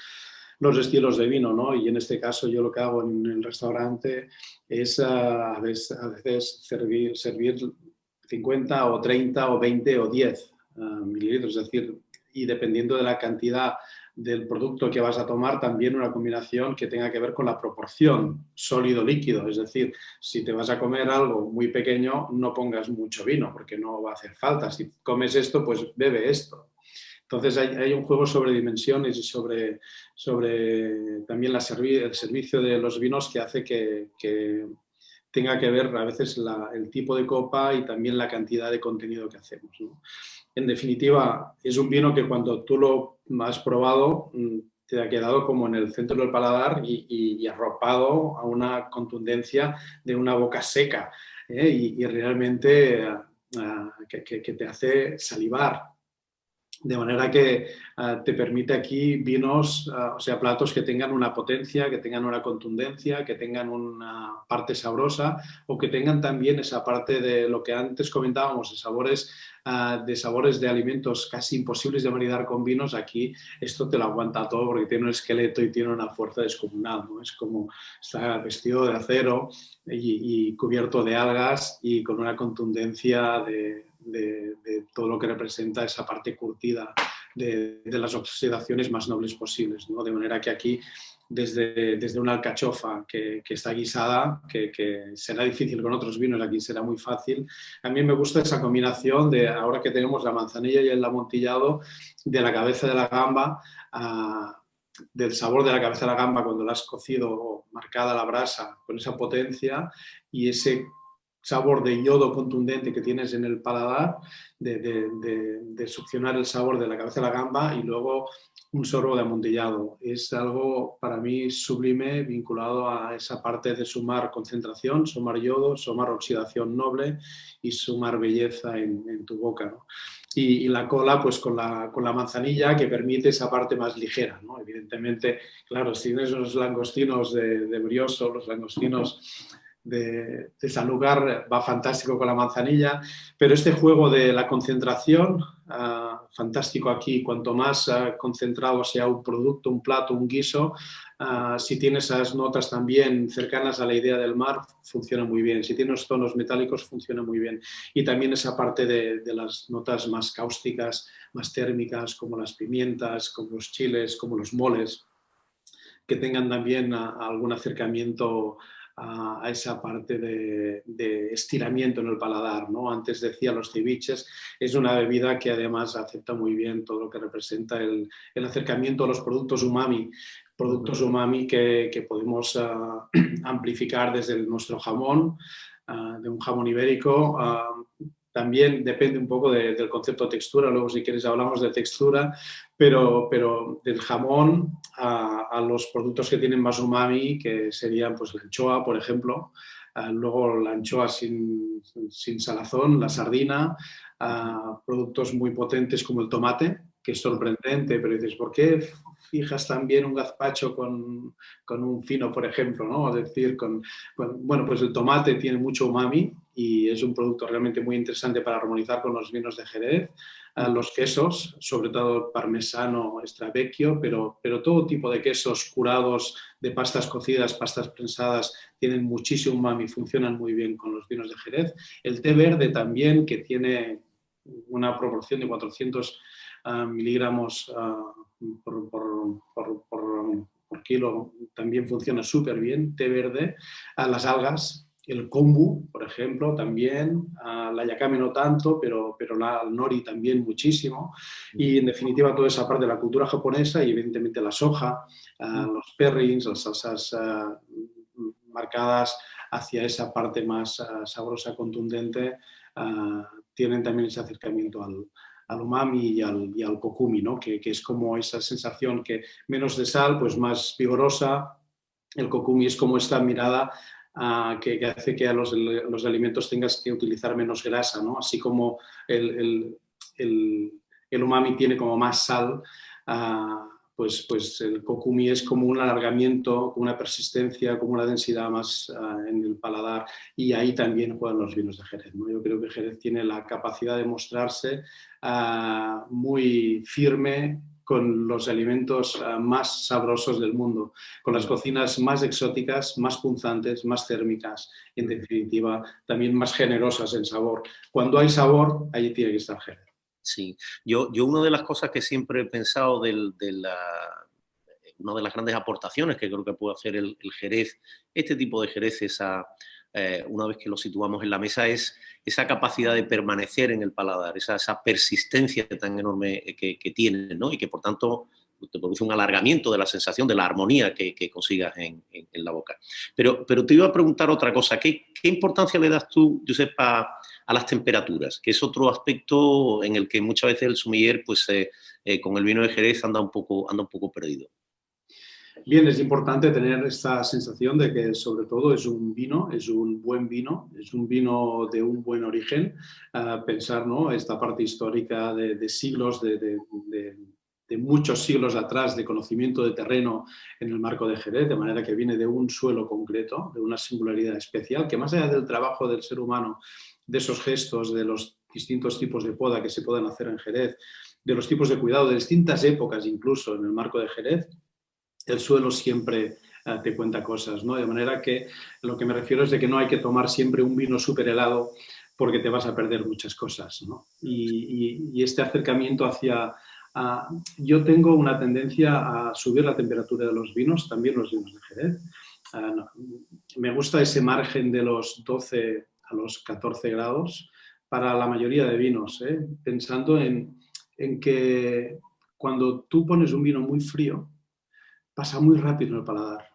los estilos de vino, ¿no? Y en este caso yo lo que hago en el restaurante es a veces servir 50 o 30 o 20 o 10 mililitros, es decir, y dependiendo de la cantidad del producto que vas a tomar, también una combinación que tenga que ver con la proporción sólido-líquido, es decir, si te vas a comer algo muy pequeño, no pongas mucho vino, porque no va a hacer falta. Si comes esto, pues bebe esto. Entonces hay un juego sobre dimensiones y sobre también el servicio de los vinos que hace que tenga que ver a veces el tipo de copa y también la cantidad de contenido que hacemos, ¿no? En definitiva, es un vino que cuando tú lo has probado te ha quedado como en el centro del paladar y arropado a una contundencia de una boca seca, y realmente que te hace salivar. De manera que te permite aquí vinos, o sea, platos que tengan una potencia, que tengan una contundencia, que tengan una parte sabrosa o que tengan también esa parte de lo que antes comentábamos, de sabores de alimentos casi imposibles de maridar con vinos. Aquí esto te lo aguanta todo porque tiene un esqueleto y tiene una fuerza descomunal, ¿no? Es como está vestido de acero y cubierto de algas y con una contundencia de todo lo que representa esa parte curtida de las oxidaciones más nobles posibles, ¿no? De manera que aquí, desde una alcachofa que está guisada, que será difícil con otros vinos, aquí será muy fácil. A mí me gusta esa combinación de, ahora que tenemos la manzanilla y el amontillado, de la cabeza de la gamba, del sabor de la cabeza de la gamba cuando la has cocido o marcada a la brasa, con esa potencia y ese sabor de yodo contundente que tienes en el paladar, de succionar el sabor de la cabeza de la gamba y luego un sorbo de amontillado. Es algo para mí sublime, vinculado a esa parte de sumar concentración, sumar yodo, sumar oxidación noble y sumar belleza en tu boca, ¿no? Y la cola, pues con la manzanilla, que permite esa parte más ligera, ¿no? Evidentemente, claro, si tienes los langostinos de brioso, los langostinos de Sanlúcar va fantástico con la manzanilla, pero este juego de la concentración, fantástico aquí. Cuanto más concentrado sea un producto, un plato, un guiso, si tiene esas notas también cercanas a la idea del mar, funciona muy bien. Si tiene los tonos metálicos, funciona muy bien. Y también esa parte de las notas más cáusticas, más térmicas, como las pimientas, como los chiles, como los moles, que tengan también algún acercamiento a esa parte de estiramiento en el paladar, ¿no? Antes decía los ceviches, es una bebida que además acepta muy bien todo lo que representa el acercamiento a los productos umami que podemos amplificar desde nuestro jamón, de un jamón ibérico. También depende un poco del concepto de textura, luego si quieres hablamos de textura, pero del jamón a los productos que tienen más umami, que serían pues la anchoa, por ejemplo, luego la anchoa sin salazón, la sardina, productos muy potentes como el tomate, que es sorprendente, pero dices, ¿por qué fijas también un gazpacho con un fino, por ejemplo, ¿no? Es decir, bueno, pues el tomate tiene mucho umami y es un producto realmente muy interesante para armonizar con los vinos de Jerez. Los quesos, sobre todo parmesano, extravecchio, pero todo tipo de quesos curados, de pastas cocidas, pastas prensadas, tienen muchísimo umami, funcionan muy bien con los vinos de Jerez. El té verde también, que tiene una proporción de 400 miligramos por kilo, también funciona súper bien. Té verde, las algas, el kombu, por ejemplo, también, la yakame no tanto, pero el nori también muchísimo. Y en definitiva toda esa parte de la cultura japonesa y evidentemente la soja, los pairings, las salsas marcadas hacia esa parte más sabrosa, contundente, tienen también ese acercamiento al umami y al kokumi, ¿no? Que es como esa sensación que menos de sal, pues más vigorosa. El kokumi es como esta mirada que hace que a los alimentos tengas que utilizar menos grasa, ¿no? Así como el umami tiene como más sal, pues el kokumi es como un alargamiento, como una persistencia, como una densidad más en el paladar, y ahí también juegan los vinos de Jerez, ¿no? Yo creo que Jerez tiene la capacidad de mostrarse muy firme con los alimentos más sabrosos del mundo, con las cocinas más exóticas, más punzantes, más térmicas, y en definitiva también más generosas en sabor. Cuando hay sabor, allí tiene que estar Jerez. Sí, yo una de las cosas que siempre he pensado una de las grandes aportaciones que creo que puede hacer el Jerez, este tipo de Jerez, una vez que lo situamos en la mesa, es esa capacidad de permanecer en el paladar, esa persistencia tan enorme que tiene, ¿no? Y que por tanto te produce un alargamiento de la sensación, de la armonía que consigas en la boca. Pero te iba a preguntar otra cosa. ¿Qué importancia le das tú, Josep, a las temperaturas? Que es otro aspecto en el que muchas veces el sommelier, pues, con el vino de Jerez anda un poco perdido. Bien, es importante tener esta sensación de que sobre todo es un vino, es un buen vino, es un vino de un buen origen. Pensar, ¿no?, esta parte histórica de siglos, de muchos siglos atrás de conocimiento de terreno en el marco de Jerez, de manera que viene de un suelo concreto, de una singularidad especial, que más allá del trabajo del ser humano, de esos gestos, de los distintos tipos de poda que se pueden hacer en Jerez, de los tipos de cuidado, de distintas épocas incluso en el marco de Jerez, el suelo siempre te cuenta cosas, ¿no? De manera que lo que me refiero es de que no hay que tomar siempre un vino súper helado porque te vas a perder muchas cosas, ¿no? Y este acercamiento hacia... yo tengo una tendencia a subir la temperatura de los vinos, también los vinos de Jerez. Me gusta ese margen de los 12 a los 14 grados para la mayoría de vinos, pensando en que cuando tú pones un vino muy frío, pasa muy rápido en el paladar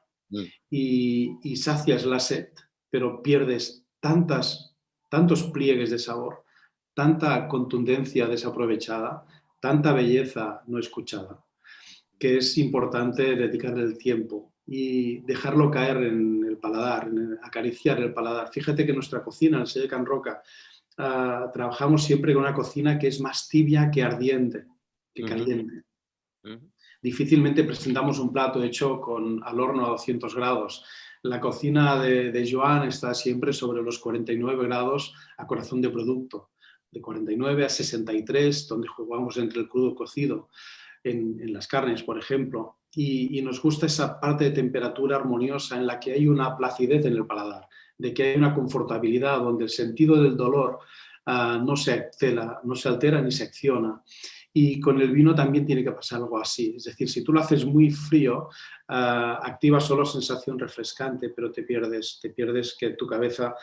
y sacias la sed, pero pierdes tantos pliegues de sabor, tanta contundencia desaprovechada, tanta belleza no escuchada, que es importante dedicarle el tiempo y dejarlo caer en el paladar, acariciar el paladar. Fíjate que nuestra cocina, en Sella Can Roca, trabajamos siempre con una cocina que es más tibia que ardiente, que caliente. Difícilmente presentamos un plato hecho al horno a 200 grados. La cocina de Joan está siempre sobre los 49 grados a corazón de producto, de 49 a 63, donde jugamos entre el crudo cocido en las carnes, por ejemplo. Y nos gusta esa parte de temperatura armoniosa en la que hay una placidez en el paladar, de que hay una confortabilidad donde el sentido del dolor no se altera ni se acciona. Y con el vino también tiene que pasar algo así. Es decir, si tú lo haces muy frío, activa solo sensación refrescante, pero te pierdes que tu cabeza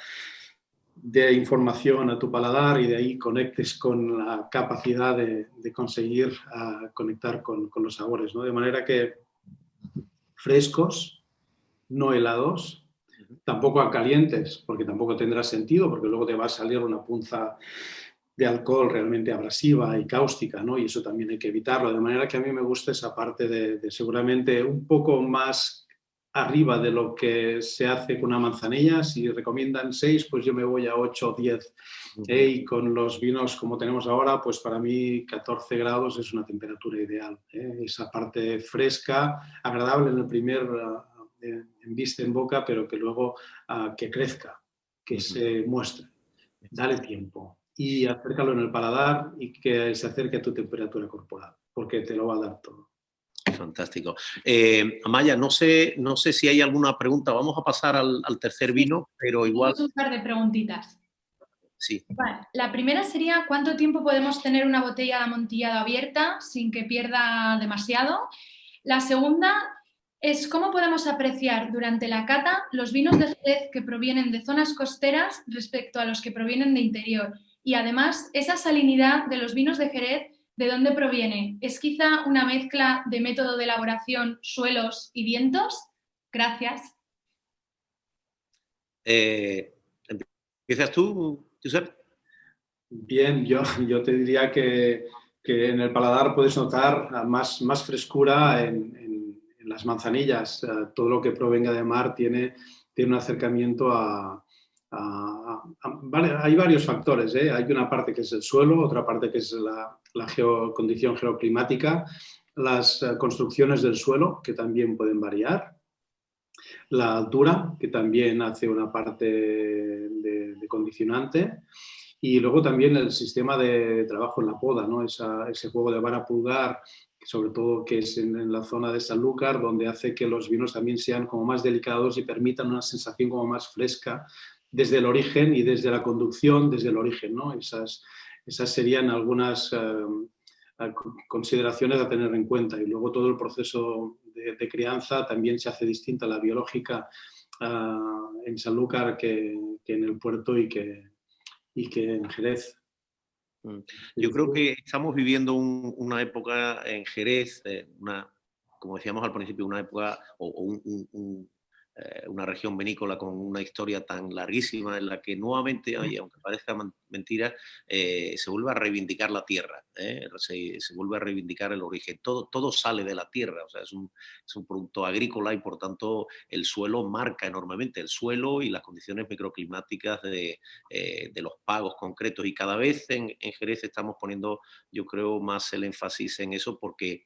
dé información a tu paladar y de ahí conectes con la capacidad de conseguir conectar con los sabores, ¿no? De manera que frescos, no helados, tampoco a calientes, porque tampoco tendrá sentido, porque luego te va a salir una punza de alcohol realmente abrasiva y cáustica, ¿no? Y eso también hay que evitarlo. De manera que a mí me gusta esa parte de seguramente un poco más arriba de lo que se hace con una manzanilla. Si recomiendan 6, pues yo me voy a 8 o 10. Y con los vinos como tenemos ahora, pues para mí 14 grados es una temperatura ideal. Esa parte fresca, agradable en el primer en vista, en boca, pero que luego que crezca, que se muestre. Dale tiempo y acércalo en el paladar y que se acerque a tu temperatura corporal, porque te lo va a dar todo. Fantástico. Amaya, no sé si hay alguna pregunta. Vamos a pasar al tercer vino, pero igual... Un par de preguntitas. Sí. Vale. La primera sería, ¿cuánto tiempo podemos tener una botella de amontillado abierta sin que pierda demasiado? La segunda es, ¿cómo podemos apreciar durante la cata los vinos de Jerez que provienen de zonas costeras respecto a los que provienen de interior? Y además, esa salinidad de los vinos de Jerez, ¿de dónde proviene? ¿Es quizá una mezcla de método de elaboración, suelos y vientos? Gracias. ¿Empiezas tú, Josep? Bien, yo te diría que en el paladar puedes notar más frescura en las manzanillas. Todo lo que provenga de mar tiene un acercamiento vale, hay varios factores, ¿eh? Hay una parte que es el suelo, otra parte que es la condición geoclimática, las construcciones del suelo, que también pueden variar, la altura, que también hace una parte de condicionante, y luego también el sistema de trabajo en la poda, ¿no? Ese juego de vara-pulgar, sobre todo que es en la zona de Sanlúcar, donde hace que los vinos también sean como más delicados y permitan una sensación como más fresca desde el origen y desde la conducción desde el origen, ¿no? Esas serían algunas consideraciones a tener en cuenta. Y luego todo el proceso de crianza también se hace distinta a la biológica en Sanlúcar que en el puerto y que en Jerez. Yo creo que estamos viviendo una época en Jerez, como decíamos al principio, una época o una región vinícola con una historia tan larguísima en la que nuevamente, aunque parezca mentira, se vuelve a reivindicar la tierra, se vuelve a reivindicar el origen. Todo sale de la tierra, o sea, es un producto agrícola y por tanto el suelo marca enormemente, el suelo y las condiciones microclimáticas de los pagos concretos, y cada vez en Jerez estamos poniendo, yo creo, más el énfasis en eso porque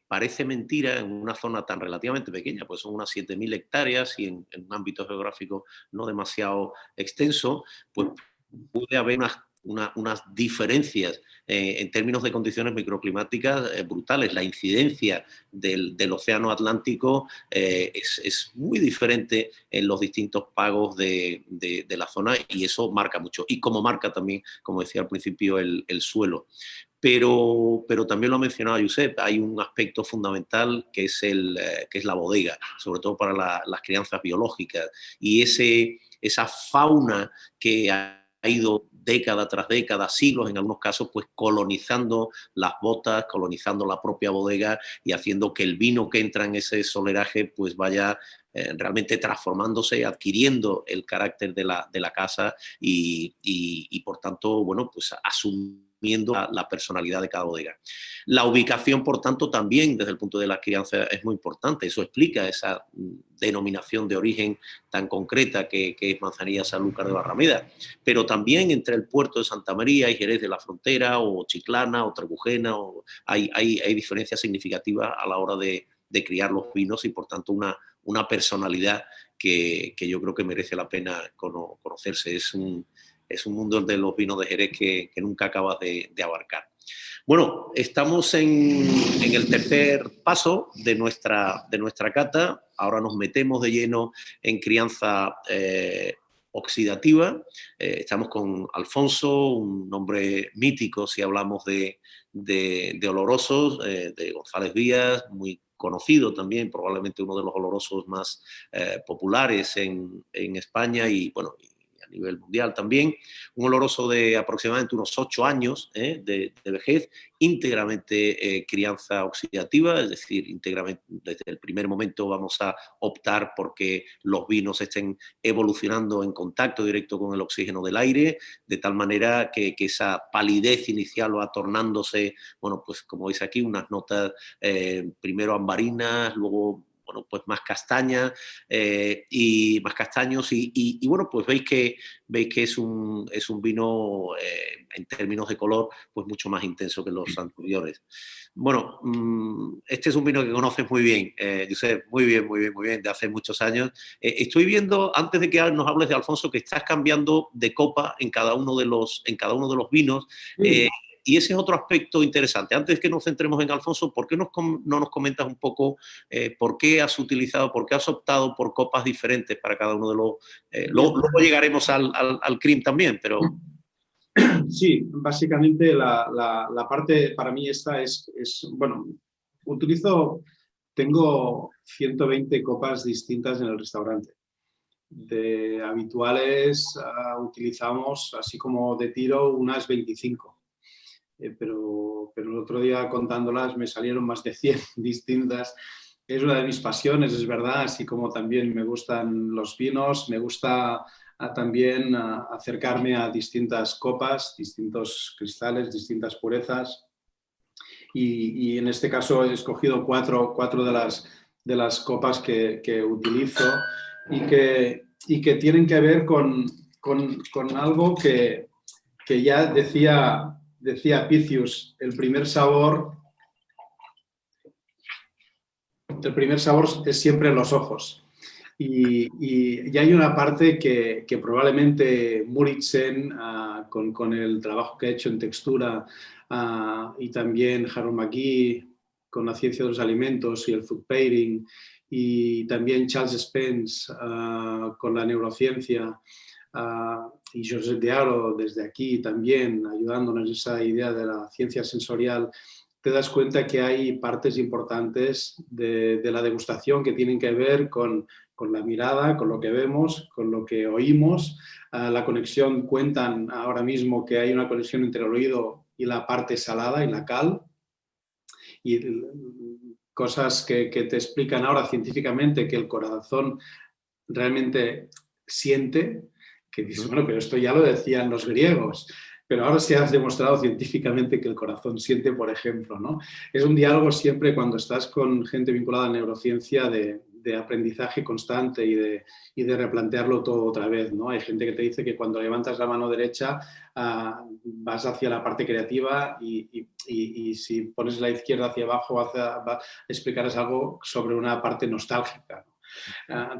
parece mentira en una zona tan relativamente pequeña, pues son unas 7.000 hectáreas y en un ámbito geográfico no demasiado extenso, pues puede haber unas diferencias en términos de condiciones microclimáticas brutales. La incidencia del océano Atlántico es muy diferente en los distintos pagos de la zona y eso marca mucho. Y como marca también, como decía al principio, el suelo. Pero también lo ha mencionado Josep, hay un aspecto fundamental que es la bodega, sobre todo para las crianzas biológicas. Y esa fauna que ha ido década tras década, siglos en algunos casos, pues colonizando las botas, colonizando la propia bodega y haciendo que el vino que entra en ese soleraje pues vaya realmente transformándose, adquiriendo el carácter de la casa y por tanto, bueno, pues asumiendo la personalidad de cada bodega. La ubicación, por tanto, también desde el punto de la crianza es muy importante. Eso explica esa denominación de origen tan concreta que es Manzanilla Sanlúcar de Barrameda. Pero también entre el puerto de Santa María y Jerez de la Frontera, o Chiclana, o Trebujena, hay diferencias significativas a la hora de criar los vinos y, por tanto, una personalidad que yo creo que merece la pena conocerse. Es un mundo de los vinos de Jerez que nunca acabas de abarcar. Bueno, estamos en el tercer paso de nuestra cata. Ahora nos metemos de lleno en crianza oxidativa. Estamos con Alfonso, un nombre mítico si hablamos de olorosos, de González Vías, muy conocido también, probablemente uno de los olorosos más populares en España y, bueno, a nivel mundial también. Un oloroso de aproximadamente unos 8 años de vejez, íntegramente crianza oxidativa, es decir, íntegramente desde el primer momento vamos a optar porque los vinos estén evolucionando en contacto directo con el oxígeno del aire, de tal manera que esa palidez inicial va tornándose, bueno, pues como veis aquí, unas notas primero ambarinas, luego, bueno, pues más castañas y más castaños y bueno, pues veis que es un vino en términos de color pues mucho más intenso que los anteriores. Bueno, este es un vino que conoces muy bien, Josep, muy bien, de hace muchos años. Estoy viendo, antes de que nos hables de Alfonso, que estás cambiando de copa en cada uno de los vinos. Y ese es otro aspecto interesante. Antes que nos centremos en Alfonso, ¿por qué no nos comentas un poco por qué has optado por copas diferentes para cada uno de los... luego llegaremos al CRIM también, pero... Sí, básicamente la parte para mí esta es bueno, tengo 120 copas distintas en el restaurante. De habituales utilizamos, así como de tiro, unas 25. Pero el otro día contándolas me salieron más de 100 distintas. Es una de mis pasiones, es verdad, así como también me gustan los vinos, me gusta también acercarme a distintas copas, distintos cristales, distintas purezas. Y en este caso he escogido cuatro de las copas que utilizo y que tienen que ver con algo que ya decía Picius, el primer sabor es siempre los ojos. Y hay una parte que probablemente Muritzen, con el trabajo que ha hecho en textura, y también Harold McGee con la ciencia de los alimentos y el food pairing, y también Charles Spence con la neurociencia, y Josep de Aro desde aquí también ayudándonos en esa idea de la ciencia sensorial, te das cuenta que hay partes importantes de la degustación que tienen que ver con la mirada, con lo que vemos, con lo que oímos. La conexión, cuentan ahora mismo que hay una conexión entre el oído y la parte salada y la cal. Y cosas que te explican ahora científicamente que el corazón realmente siente, que dices, bueno, pero esto ya lo decían los griegos, pero ahora se ha demostrado científicamente que el corazón siente, por ejemplo, ¿no? Es un diálogo siempre cuando estás con gente vinculada a neurociencia de aprendizaje constante y de replantearlo todo otra vez, ¿no? Hay gente que te dice que cuando levantas la mano derecha vas hacia la parte creativa y si pones la izquierda hacia abajo explicarás algo sobre una parte nostálgica, ¿no?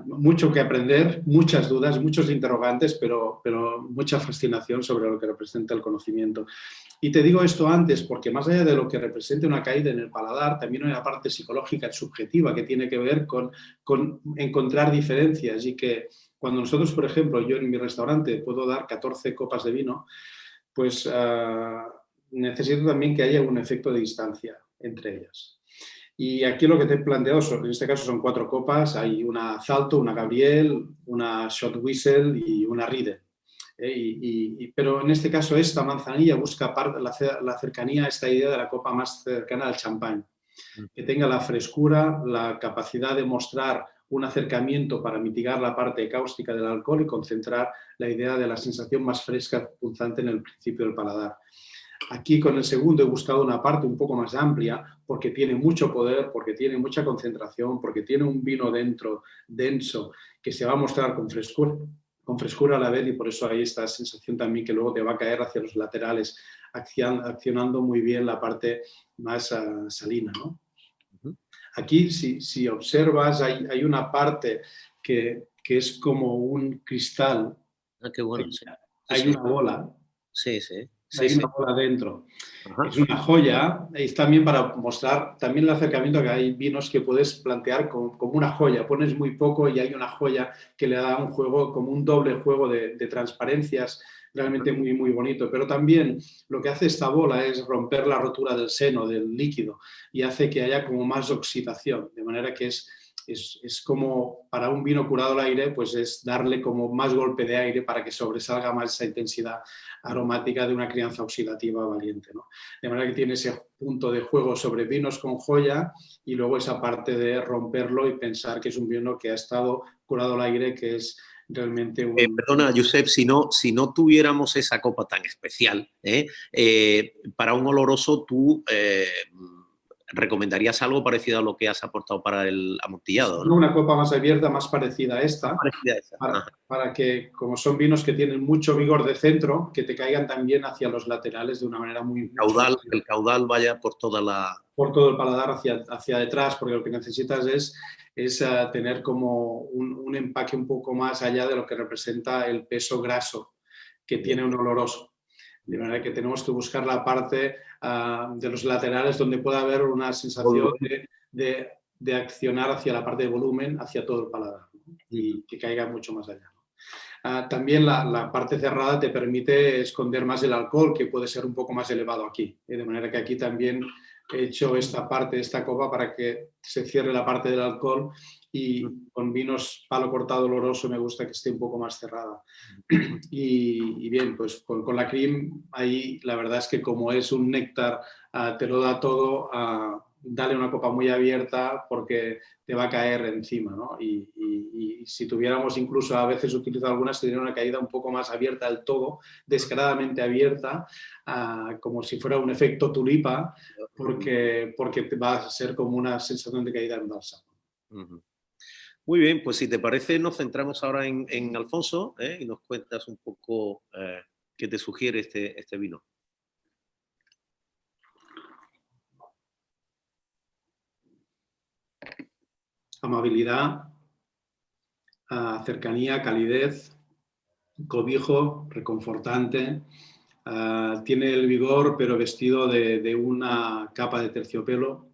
Mucho que aprender, muchas dudas, muchos interrogantes, pero mucha fascinación sobre lo que representa el conocimiento. Y te digo esto antes porque más allá de lo que representa una caída en el paladar, también hay una parte psicológica y subjetiva que tiene que ver con encontrar diferencias y que cuando nosotros, por ejemplo, yo en mi restaurante puedo dar 14 copas de vino, pues necesito también que haya un efecto de distancia entre ellas. Y aquí lo que te he planteado, en este caso son 4 copas, hay una Zalto, una Gabriel, una Shot Whistle y una Riedel. Pero en este caso esta manzanilla busca la cercanía, esta idea de la copa más cercana al champán, que tenga la frescura, la capacidad de mostrar un acercamiento para mitigar la parte cáustica del alcohol y concentrar la idea de la sensación más fresca, punzante en el principio del paladar. Aquí con el segundo he buscado una parte un poco más amplia porque tiene mucho poder, porque tiene mucha concentración, porque tiene un vino dentro denso que se va a mostrar con frescura a la vez y por eso hay esta sensación también que luego te va a caer hacia los laterales, accionando muy bien la parte más salina, ¿no? Aquí, si observas, hay una parte que que es como un cristal. Ah, qué bueno, sí. Hay Sí, una bola. sí, sí, sí, Hay sí. una bola dentro. Ajá. Es una joya. Es también para mostrar también el acercamiento que hay vinos que puedes plantear como una joya. Pones muy poco y hay una joya que le da un juego, como un doble juego de transparencias, realmente muy, muy bonito. Pero también lo que hace esta bola es romper la rotura del seno, del líquido, y hace que haya como más oxidación, de manera que es como para un vino curado al aire, pues es darle como más golpe de aire para que sobresalga más esa intensidad aromática de una crianza oxidativa valiente, ¿no? De manera que tiene ese punto de juego sobre vinos con joya y luego esa parte de romperlo y pensar que es un vino que ha estado curado al aire, que es realmente un... Perdona, Josep, si no tuviéramos esa copa tan especial, para un oloroso, ¿tú recomendarías algo parecido a lo que has aportado para el amontillado, ¿no? Una copa más abierta, más parecida a esta, Parecida a esa. para que, como son vinos que tienen mucho vigor de centro, que te caigan también hacia los laterales de una manera mucho más El caudal vaya por toda la... por todo el paladar hacia detrás, porque lo que necesitas es tener como un empaque un poco más allá de lo que representa el peso graso que tiene un oloroso. De manera que tenemos que buscar la parte de los laterales donde pueda haber una sensación de accionar hacia la parte de volumen, hacia todo el paladar, ¿no? Y que caiga mucho más allá. También la parte cerrada te permite esconder más el alcohol, que puede ser un poco más elevado aquí. De manera que aquí también he hecho esta parte, esta copa, para que se cierre la parte del alcohol, y con vinos palo cortado oloroso me gusta que esté un poco más cerrada. Y bien, pues con la cream ahí la verdad es que como es un néctar, te lo da todo. Dale una copa muy abierta porque te va a caer encima, ¿no? Y si tuviéramos, incluso a veces utilizo algunas, tendría una caída un poco más abierta del todo, descaradamente abierta, como si fuera un efecto tulipa, porque va a ser como una sensación de caída en bálsamo. Muy bien, pues si te parece, nos centramos ahora en Alfonso, y nos cuentas un poco qué te sugiere este vino. Amabilidad, cercanía, calidez, cobijo, reconfortante. Tiene el vigor, pero vestido de una capa de terciopelo,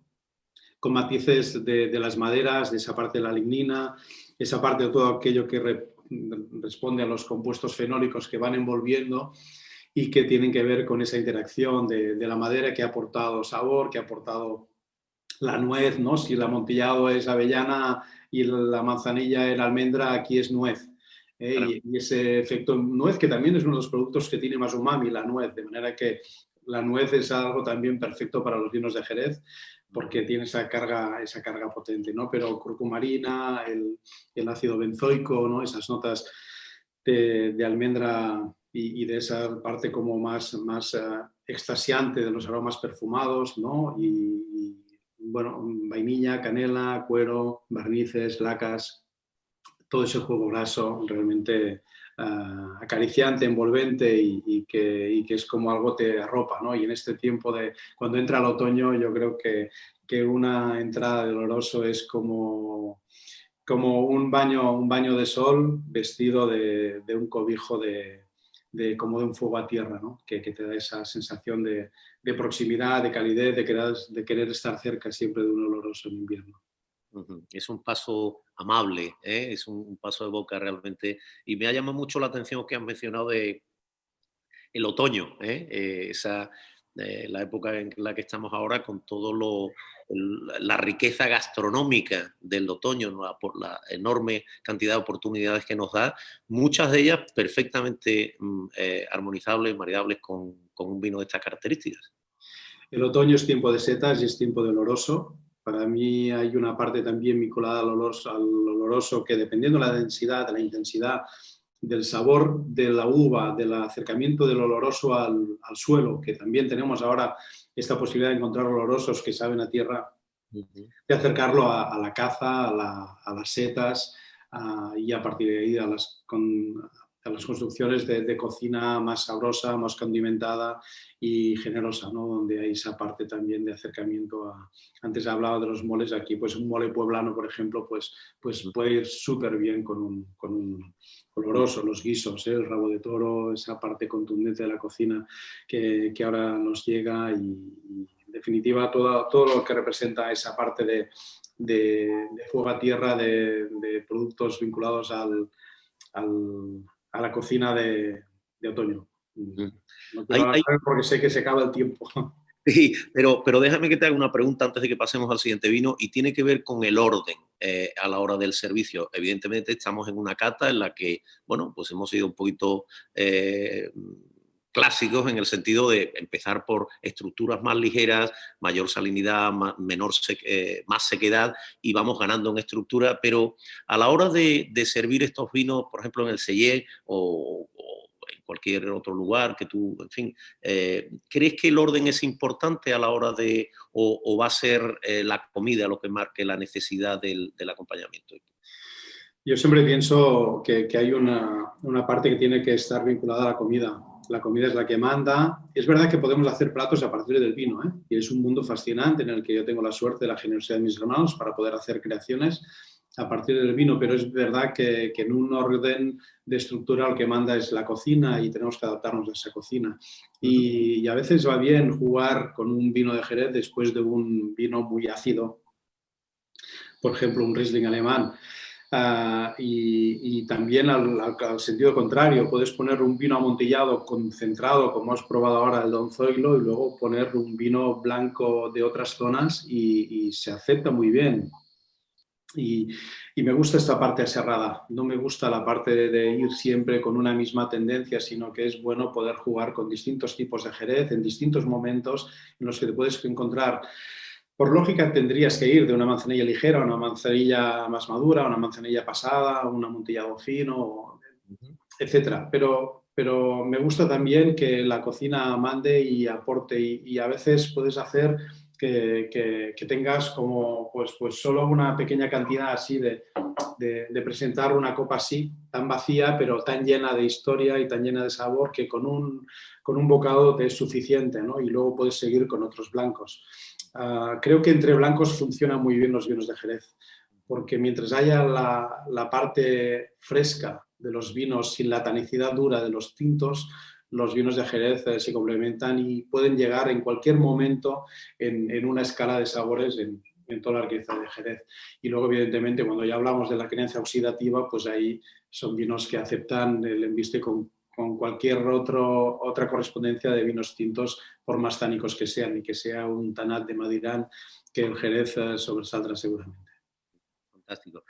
con matices de las maderas, de esa parte de la lignina, esa parte de todo aquello que responde a los compuestos fenólicos que van envolviendo y que tienen que ver con esa interacción de la madera, que ha aportado sabor, que ha aportado la nuez, ¿no? Si el amontillado es avellana y la manzanilla era almendra, aquí es nuez. Claro. Y ese efecto nuez, que también es uno de los productos que tiene más umami, la nuez, de manera que la nuez es algo también perfecto para los vinos de Jerez, porque tiene esa carga potente, ¿no? Pero curcumarina, el ácido benzoico, ¿no? Esas notas de almendra y de esa parte como más extasiante de los aromas perfumados, ¿no? Y bueno, vainilla, canela, cuero, barnices, lacas, todo ese juego graso realmente acariciante, envolvente y que es como algo te arropa, ¿no? Y en este tiempo cuando entra el otoño, yo creo que una entrada del oloroso es como un baño de sol vestido de un cobijo como de un fuego a tierra, ¿no? Que te da esa sensación de proximidad, de calidez, de querer estar cerca siempre de un oloroso en invierno. Es un paso amable, es un paso de boca realmente. Y me ha llamado mucho la atención que has mencionado de el otoño, la época en la que estamos ahora, con todo la riqueza gastronómica del otoño, ¿no? Por la enorme cantidad de oportunidades que nos da, muchas de ellas perfectamente armonizables, maridables con un vino de estas características. El otoño es tiempo de setas y es tiempo de oloroso. Para mí hay una parte también vinculada al oloroso que, dependiendo de la densidad, de la intensidad, del sabor de la uva, del acercamiento del oloroso al suelo, que también tenemos ahora esta posibilidad de encontrar olorosos que saben a tierra, de acercarlo a la caza, a las setas, y a partir de ahí a las construcciones de cocina más sabrosa, más condimentada y generosa, ¿no? Donde hay esa parte también de acercamiento a... Antes hablaba de los moles, aquí pues un mole poblano, por ejemplo, pues puede ir súper bien con un oloroso, los guisos, el rabo de toro, esa parte contundente de la cocina que ahora nos llega y en definitiva todo lo que representa esa parte de fuego a tierra, de productos vinculados a la cocina de otoño. No quiero hablar porque sé que se acaba el tiempo. Sí, pero déjame que te haga una pregunta antes de que pasemos al siguiente vino y tiene que ver con el orden a la hora del servicio. Evidentemente estamos en una cata en la que, bueno, pues hemos sido un poquito clásicos en el sentido de empezar por estructuras más ligeras, mayor salinidad, más sequedad y vamos ganando en estructura, pero a la hora de servir estos vinos, por ejemplo en el Cellet o en cualquier otro lugar que tú, en fin, ¿crees que el orden es importante a la hora de, o va a ser la comida lo que marque la necesidad del acompañamiento? Yo siempre pienso que hay una parte que tiene que estar vinculada a la comida. La comida es la que manda. Es verdad que podemos hacer platos a partir del vino, ¿eh? Y es un mundo fascinante en el que yo tengo la suerte de la generosidad de mis hermanos para poder hacer creaciones a partir del vino, pero es verdad que en un orden de estructura el que manda es la cocina y tenemos que adaptarnos a esa cocina. Y a veces va bien jugar con un vino de Jerez después de un vino muy ácido, por ejemplo un Riesling alemán. Y también al sentido contrario, puedes poner un vino amontillado concentrado, como has probado ahora el Don Zoilo, y luego poner un vino blanco de otras zonas y se acepta muy bien. Y me gusta esta parte aserrada, no me gusta la parte de ir siempre con una misma tendencia, sino que es bueno poder jugar con distintos tipos de Jerez en distintos momentos en los que te puedes encontrar. Por lógica tendrías que ir de una manzanilla ligera a una manzanilla más madura, a una manzanilla pasada, a un amontillado fino, etcétera. Pero me gusta también que la cocina mande y aporte y a veces puedes hacer que tengas como pues solo una pequeña cantidad así de presentar una copa así, tan vacía, pero tan llena de historia y tan llena de sabor que con un bocado te es suficiente, ¿no? Y luego puedes seguir con otros blancos. Creo que entre blancos funcionan muy bien los vinos de Jerez, porque mientras haya la parte fresca de los vinos sin la tanicidad dura de los tintos, los vinos de Jerez se complementan y pueden llegar en cualquier momento en una escala de sabores en toda la riqueza de Jerez. Y luego, evidentemente, cuando ya hablamos de la crianza oxidativa, pues ahí son vinos que aceptan el embiste con cualquier otra correspondencia de vinos tintos, por más tánicos que sean, y que sea un Tanat de Madirán, que el Jerez sobresaldrá seguramente. Fantástico.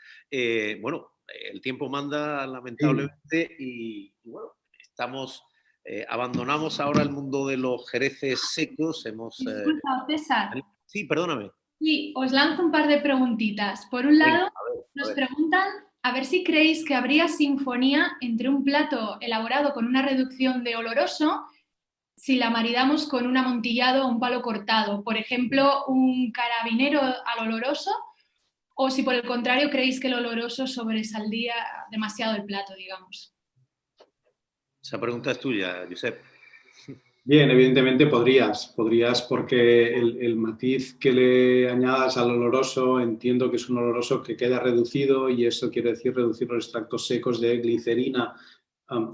Bueno, el tiempo manda lamentablemente y bueno, abandonamos ahora el mundo de los jereces secos. Disculpa, César. Sí, perdóname. Sí, os lanzo un par de preguntitas. Por un lado, nos preguntan a ver si creéis que habría sinfonía entre un plato elaborado con una reducción de oloroso si la maridamos con un amontillado o un palo cortado. Por ejemplo, un carabinero al oloroso, o si por el contrario creéis que el oloroso sobresaldría demasiado el plato, digamos. Esa pregunta es tuya, Josep. Bien, evidentemente podrías porque el matiz que le añadas al oloroso, entiendo que es un oloroso que queda reducido y eso quiere decir reducir los extractos secos de glicerina,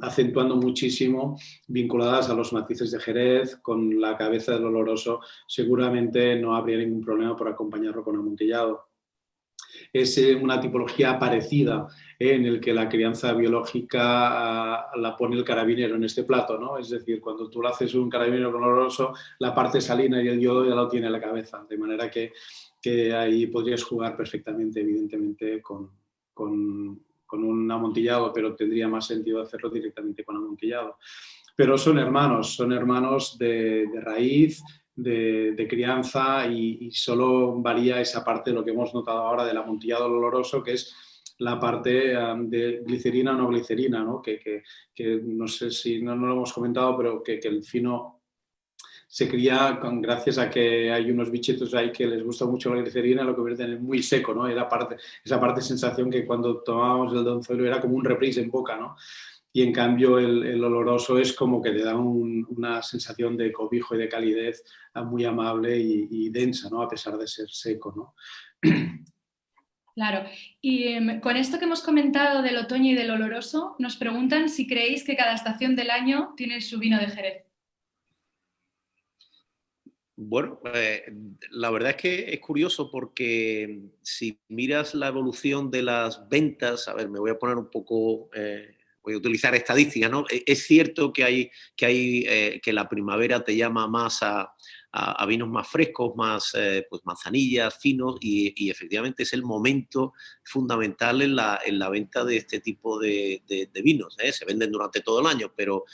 acentuando muchísimo, vinculadas a los matices de Jerez, con la cabeza del oloroso, seguramente no habría ningún problema por acompañarlo con amontillado. Es una tipología parecida en el que la crianza biológica la pone el carabinero en este plato, ¿no? Es decir, cuando tú lo haces un carabinero con oloroso, la parte salina y el yodo ya lo tiene en la cabeza, de manera que ahí podrías jugar perfectamente, evidentemente, con un amontillado, pero tendría más sentido hacerlo directamente con amontillado. Pero son hermanos de raíz, de crianza y solo varía esa parte de lo que hemos notado ahora del amontillado oloroso, que es la parte de glicerina o no glicerina, ¿no? Que no sé si no lo hemos comentado, pero que el fino se cría gracias a que hay unos bichitos ahí que les gusta mucho la glicerina, lo convierten en muy seco, ¿no? Esa parte sensación que cuando tomábamos el Don Zoilo era como un reprise en boca, ¿no? y en cambio el oloroso es como que te da una sensación de cobijo y de calidez muy amable y densa, ¿no? A pesar de ser seco, ¿no? Claro. Y con esto que hemos comentado del otoño y del oloroso, nos preguntan si creéis que cada estación del año tiene su vino de Jerez. Bueno, la verdad es que es curioso porque si miras la evolución de las ventas, a ver, me voy a poner un poco, voy a utilizar estadísticas, ¿no? Es cierto que la primavera te llama más a vinos más frescos, más pues manzanillas, finos, y efectivamente es el momento fundamental en la venta de este tipo de vinos, ¿eh? Se venden durante todo el año, pero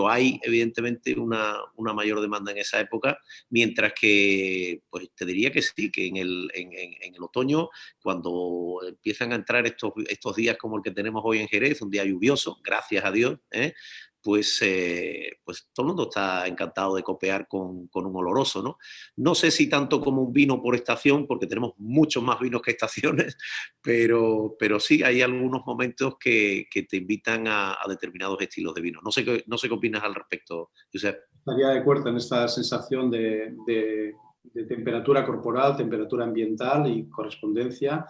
hay evidentemente una mayor demanda en esa época. Mientras que, pues te diría que sí, que en el otoño, cuando empiezan a entrar estos días como el que tenemos hoy en Jerez, un día lluvioso, gracias a Dios, pues todo el mundo está encantado de copear con un oloroso, ¿no? No sé si tanto como un vino por estación, porque tenemos muchos más vinos que estaciones, pero sí hay algunos momentos que te invitan a determinados estilos de vino. No sé qué opinas al respecto, Josep. Estaría de acuerdo en esta sensación de temperatura corporal, temperatura ambiental y correspondencia.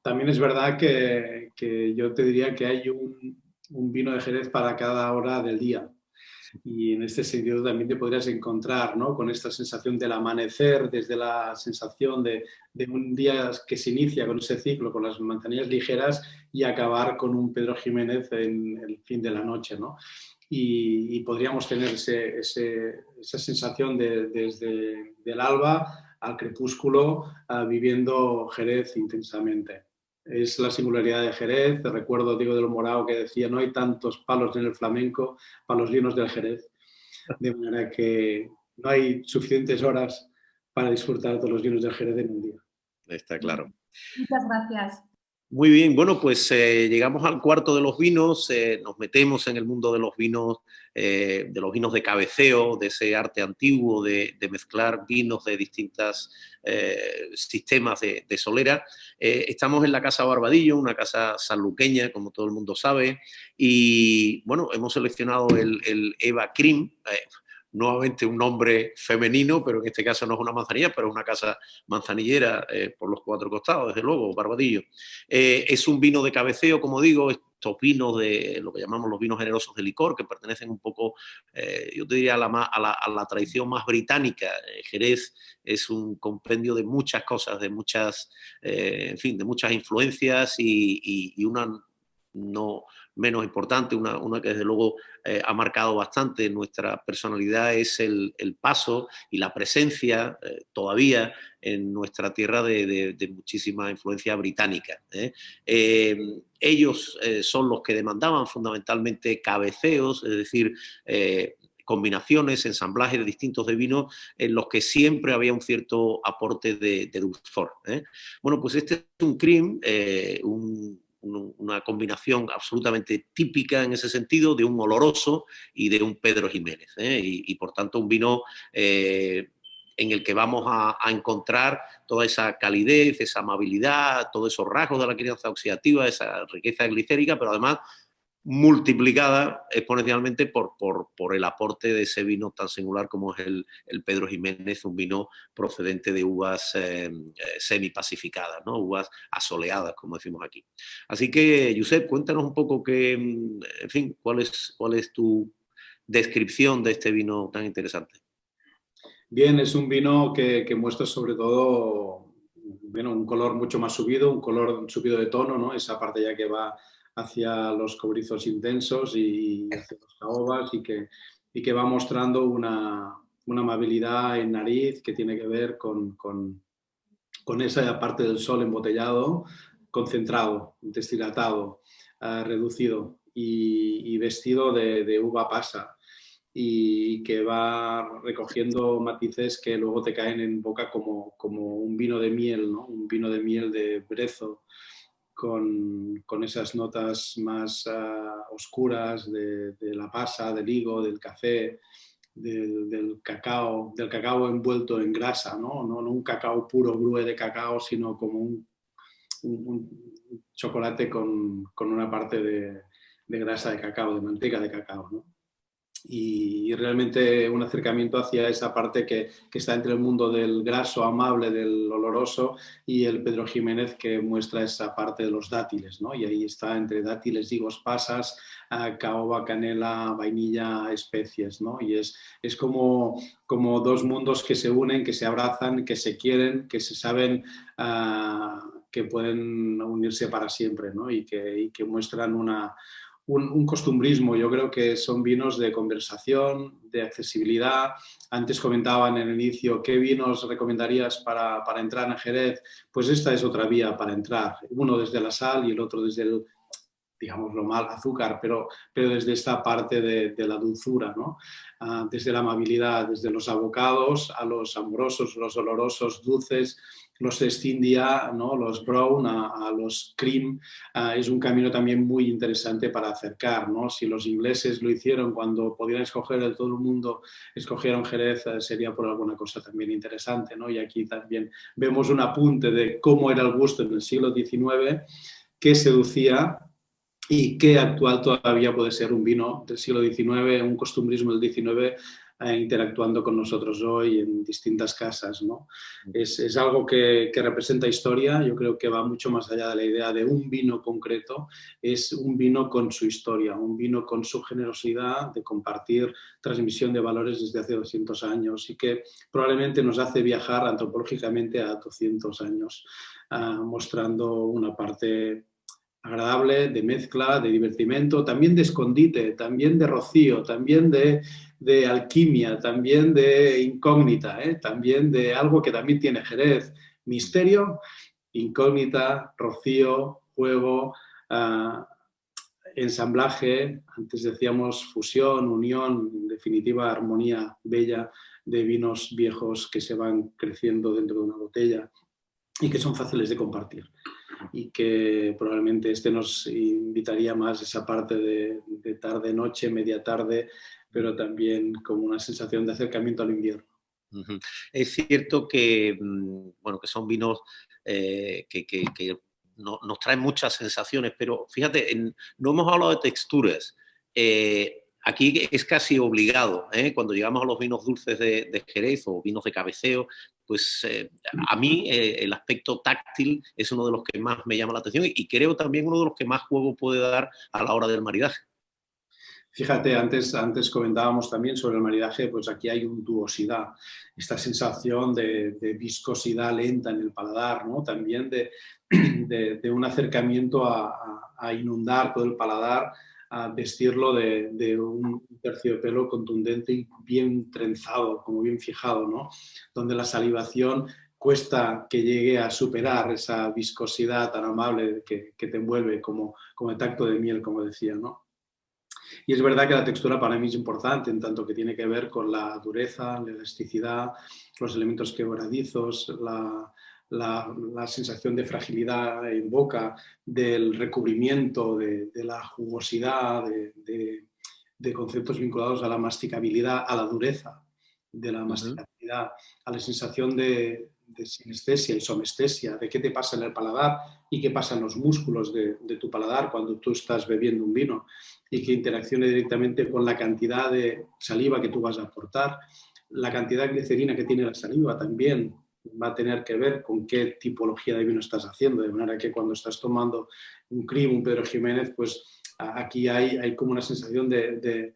También es verdad que yo te diría que hay un vino de Jerez para cada hora del día. Y en este sentido también te podrías encontrar, ¿no? Con esta sensación del amanecer, desde la sensación de un día que se inicia con ese ciclo, con las manzanillas ligeras, y acabar con un Pedro Jiménez en el fin de la noche, ¿no? Y podríamos tener esa sensación desde el alba al crepúsculo, viviendo Jerez intensamente. Es la singularidad de Jerez. Te recuerdo Diego de lo Morao que decía: no hay tantos palos en el flamenco para los vinos del Jerez. De manera que no hay suficientes horas para disfrutar de todos los vinos del Jerez en un día. Está claro. Muchas gracias. Muy bien, bueno, pues llegamos al cuarto de los vinos, nos metemos en el mundo de los vinos de cabeceo, de ese arte antiguo de mezclar vinos de distintos sistemas de solera. Estamos en la Casa Barbadillo, una casa sanluqueña, como todo el mundo sabe, y bueno, hemos seleccionado el Eva Cream, nuevamente un nombre femenino, pero en este caso no es una manzanilla, pero es una casa manzanillera por los cuatro costados, desde luego, Barbadillo. Es un vino de cabeceo, como digo, estos vinos de lo que llamamos los vinos generosos de licor, que pertenecen un poco, yo te diría, a la tradición más británica. Jerez es un compendio de muchas cosas, de muchas, en fin, de muchas influencias y una no menos importante, una que desde luego ha marcado bastante nuestra personalidad, es el paso y la presencia todavía en nuestra tierra de muchísima influencia británica. Ellos son los que demandaban fundamentalmente cabeceos, es decir, combinaciones, ensamblajes de distintos de vinos en los que siempre había un cierto aporte de dulzor. Bueno, pues este es un cream, una combinación absolutamente típica en ese sentido de un oloroso y de un Pedro Jiménez, y por tanto un vino en el que vamos a encontrar toda esa calidez, esa amabilidad, todos esos rasgos de la crianza oxidativa, esa riqueza glicérica, pero además multiplicada exponencialmente por el aporte de ese vino tan singular como es el Pedro Jiménez, un vino procedente de uvas semi-pacificadas, ¿no? Uvas asoleadas, como decimos aquí. Así que, Josep, cuéntanos un poco en fin, cuál es tu descripción de este vino tan interesante. Bien, es un vino que muestra sobre todo, bueno, un color mucho más subido, un color subido de tono, ¿no? Esa parte ya que va hacia los cobrizos intensos y hacia los caobas y que va mostrando una amabilidad en nariz que tiene que ver con esa parte del sol embotellado, concentrado, deshidratado, reducido y vestido de uva pasa, y que va recogiendo matices que luego te caen en boca como un vino de miel, ¿no? Un vino de miel de brezo, con esas notas más oscuras de la pasa, del higo, del café, del cacao envuelto en grasa, ¿no? No un cacao puro, brue de cacao, sino como un chocolate con una parte de grasa de cacao, de manteca de cacao, ¿no? Y realmente un acercamiento hacia esa parte que está entre el mundo del graso amable, del oloroso, y el Pedro Ximénez, que muestra esa parte de los dátiles, ¿no? Y ahí está entre dátiles, higos, pasas, caoba, canela, vainilla, especies, ¿no? Y es como dos mundos que se unen, que se abrazan, que se quieren, que se saben que pueden unirse para siempre, ¿no? Y que muestran un costumbrismo. Yo creo que son vinos de conversación, de accesibilidad. Antes comentaban en el inicio, ¿qué vinos recomendarías para entrar en Jerez? Pues esta es otra vía para entrar. Uno desde la sal y el otro desde el, digámoslo mal, azúcar, pero desde esta parte de la dulzura, ¿no? Desde la amabilidad, desde los abocados a los amorosos, los olorosos, dulces, los Estindia, ¿no? Los brown a los cream. Es un camino también muy interesante para acercar, ¿no? Si los ingleses lo hicieron cuando podían escoger de todo el mundo, escogieron Jerez, sería por alguna cosa también interesante, ¿no? Y aquí también vemos un apunte de cómo era el gusto en el siglo XIX, que seducía y que actual todavía puede ser un vino del siglo XIX, un costumbrismo del XIX, interactuando con nosotros hoy en distintas casas, ¿no? Es algo que representa historia. Yo creo que va mucho más allá de la idea de un vino concreto. Es un vino con su historia, un vino con su generosidad de compartir transmisión de valores desde hace 200 años y que probablemente nos hace viajar antropológicamente a 200 años, mostrando una parte agradable, de mezcla, de divertimento, también de escondite, también de rocío, también de alquimia, también de incógnita, también de algo que también tiene Jerez: misterio, incógnita, rocío, juego, ensamblaje, antes decíamos fusión, unión, en definitiva armonía bella de vinos viejos que se van creciendo dentro de una botella y que son fáciles de compartir. Y que probablemente nos invitaría más a esa parte de tarde-noche, media-tarde, pero también como una sensación de acercamiento al invierno. Es cierto que, bueno, que son vinos que nos traen muchas sensaciones, pero fíjate, no hemos hablado de texturas. Aquí es casi obligado, cuando llegamos a los vinos dulces de Jerez o vinos de cabeceo, pues a mí el aspecto táctil es uno de los que más me llama la atención y creo también uno de los que más juego puede dar a la hora del maridaje. Fíjate, antes comentábamos también sobre el maridaje, pues aquí hay untuosidad, esta sensación de viscosidad lenta en el paladar, ¿no? También de un acercamiento a inundar todo el paladar, a vestirlo de un terciopelo contundente y bien trenzado, como bien fijado, ¿no? Donde la salivación cuesta que llegue a superar esa viscosidad tan amable que te envuelve, como el tacto de miel, como decía, ¿no? Y es verdad que la textura para mí es importante, en tanto que tiene que ver con la dureza, la elasticidad, los elementos quebradizos, la sensación de fragilidad en boca, del recubrimiento, de la jugosidad, de conceptos vinculados a la masticabilidad, a la dureza de la masticabilidad, a la sensación de sinestesia y somestesia, de qué te pasa en el paladar y qué pasa en los músculos de tu paladar cuando tú estás bebiendo un vino, y que interaccione directamente con la cantidad de saliva que tú vas a aportar. La cantidad de glicerina que tiene la saliva también va a tener que ver con qué tipología de vino estás haciendo, de manera que cuando estás tomando un cream, un Pedro Ximénez, pues aquí hay como una sensación de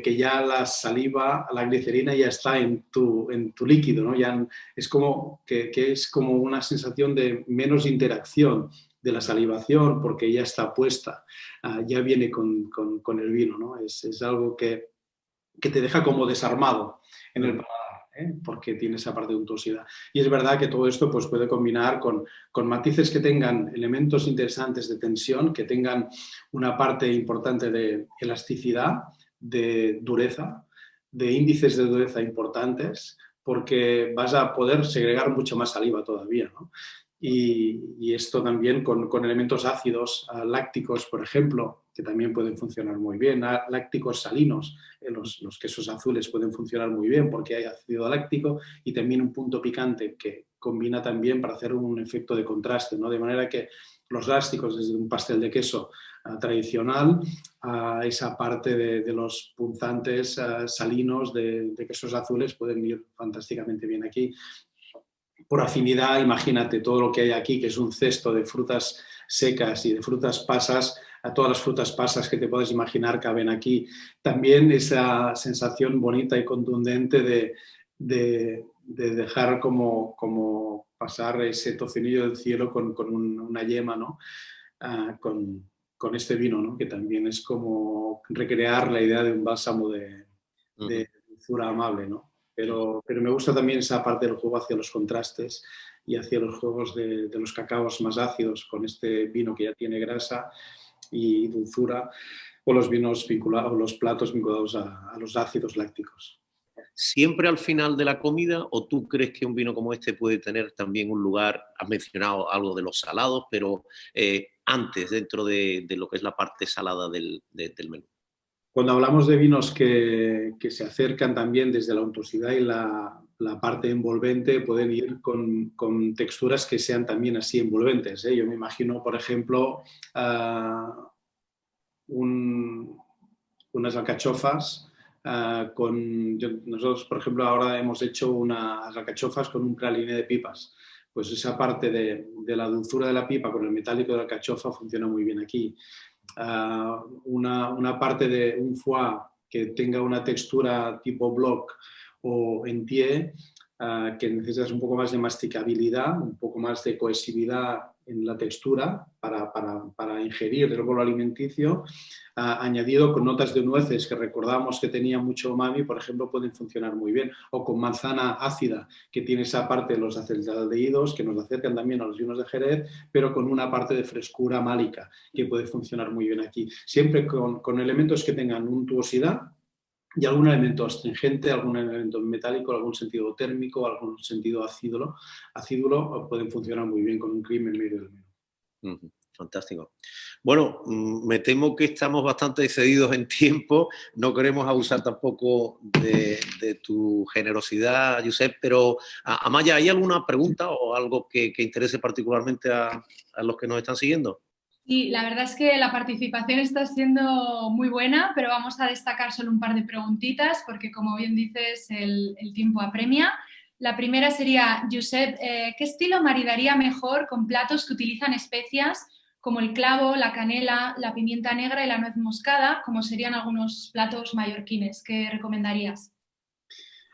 que ya la saliva, la glicerina ya está en tu líquido, ¿no? Ya es como que es como una sensación de menos interacción de la salivación, porque ya está puesta, ya viene con el vino, ¿no? Es algo que te deja como desarmado en el paladar, porque tiene esa parte de untuosidad. Y es verdad que todo esto pues, puede combinar con matices que tengan elementos interesantes de tensión, que tengan una parte importante de elasticidad, de dureza, de índices de dureza importantes, porque vas a poder segregar mucho más saliva todavía, ¿no? Y esto también con elementos ácidos, lácticos, por ejemplo, que también pueden funcionar muy bien. Lácticos salinos, los quesos azules pueden funcionar muy bien porque hay ácido láctico y también un punto picante que combina también para hacer un efecto de contraste, ¿no? De manera que los lácticos, desde un pastel de queso tradicional a esa parte de los punzantes salinos de quesos azules, pueden ir fantásticamente bien aquí. Por afinidad, imagínate todo lo que hay aquí, que es un cesto de frutas secas y de frutas pasas, a todas las frutas pasas que te puedes imaginar caben aquí. También esa sensación bonita y contundente de dejar como pasar ese tocinillo del cielo con una yema, ¿no? Con este vino, ¿no? Que también es como recrear la idea de un bálsamo de dulzura amable, ¿no? Pero me gusta también esa parte del juego hacia los contrastes y hacia los juegos de los cacaos más ácidos con este vino que ya tiene grasa y dulzura, o los vinos vinculados, o los platos vinculados a los ácidos lácticos. ¿Siempre al final de la comida o tú crees que un vino como este puede tener también un lugar? Has mencionado algo de los salados, pero antes, dentro de lo que es la parte salada del menú. Cuando hablamos de vinos que se acercan también desde la untuosidad y la parte envolvente, pueden ir con texturas que sean también así envolventes, ¿eh? Yo me imagino, por ejemplo, unas alcachofas nosotros, por ejemplo, ahora hemos hecho unas alcachofas con un praliné de pipas. Pues esa parte de la dulzura de la pipa con el metálico de la alcachofa funciona muy bien aquí. Una parte de un foie que tenga una textura tipo block o entier, que necesitas un poco más de masticabilidad, un poco más de cohesividad en la textura para ingerir el bolo alimenticio, añadido con notas de nueces que recordamos que tenía mucho umami, por ejemplo, pueden funcionar muy bien, o con manzana ácida, que tiene esa parte de los acetaldehídos que nos acercan también a los vinos de Jerez, pero con una parte de frescura málica que puede funcionar muy bien aquí, siempre con elementos que tengan untuosidad y algún elemento astringente, algún elemento metálico, algún sentido térmico, algún sentido acídulo, pueden funcionar muy bien con un cream en medio del menú. Fantástico. Bueno, me temo que estamos bastante excedidos en tiempo, no queremos abusar tampoco de tu generosidad, Josep, pero Amaya, ¿hay alguna pregunta o algo que interese particularmente a los que nos están siguiendo? Sí, la verdad es que la participación está siendo muy buena, pero vamos a destacar solo un par de preguntitas porque, como bien dices, el tiempo apremia. La primera sería, Josep, ¿qué estilo maridaría mejor con platos que utilizan especias como el clavo, la canela, la pimienta negra y la nuez moscada, como serían algunos platos mallorquines? ¿Qué recomendarías?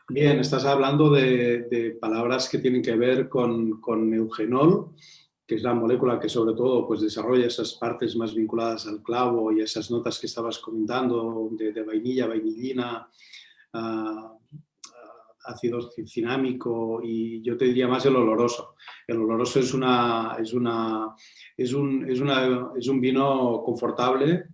Bien, estás hablando de palabras que tienen que ver con eugenol, que es la molécula que sobre todo pues, desarrolla esas partes más vinculadas al clavo y esas notas que estabas comentando de vainilla, vainillina, ácido cinámico, y yo te diría más el oloroso. El oloroso es un vino confortable,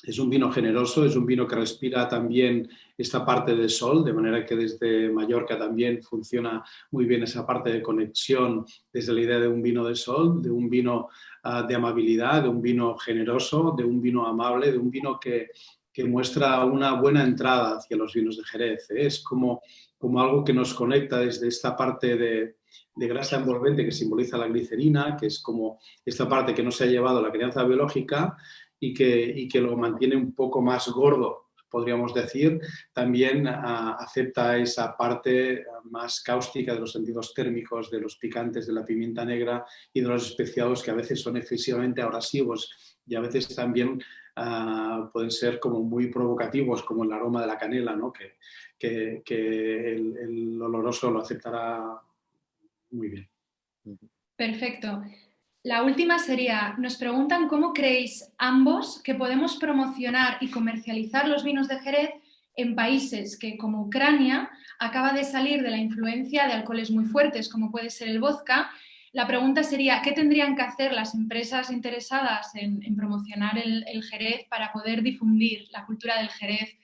es un vino generoso, es un vino que respira también esta parte de sol, de manera que desde Mallorca también funciona muy bien esa parte de conexión desde la idea de un vino de sol, de un vino de amabilidad, de un vino generoso, de un vino amable, de un vino que muestra una buena entrada hacia los vinos de Jerez. Es como algo que nos conecta desde esta parte de grasa envolvente que simboliza la glicerina, que es como esta parte que no se ha llevado a la crianza biológica y que lo mantiene un poco más gordo, podríamos decir. También acepta esa parte más cáustica de los sentidos térmicos, de los picantes, de la pimienta negra y de los especiados que a veces son excesivamente abrasivos y a veces también pueden ser como muy provocativos, como el aroma de la canela, ¿no? que el oloroso lo aceptará muy bien. Perfecto. La última sería, nos preguntan cómo creéis ambos que podemos promocionar y comercializar los vinos de Jerez en países que, como Ucrania, acaba de salir de la influencia de alcoholes muy fuertes, como puede ser el vodka. La pregunta sería, ¿qué tendrían que hacer las empresas interesadas en promocionar el Jerez para poder difundir la cultura del Jerez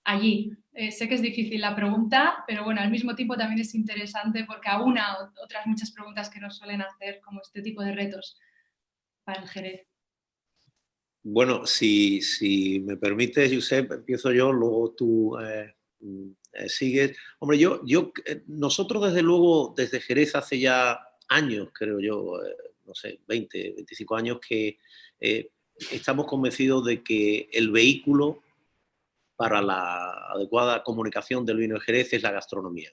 allí? Sé que es difícil la pregunta, pero bueno, al mismo tiempo también es interesante porque aúna otras muchas preguntas que nos suelen hacer como este tipo de retos para el Jerez. Bueno, si me permites, Josep, empiezo yo, luego tú sigues. Hombre, nosotros desde luego, desde Jerez hace ya años, creo yo, no sé, 20, 25 años, que estamos convencidos de que el vehículo para la adecuada comunicación del vino de Jerez es la gastronomía.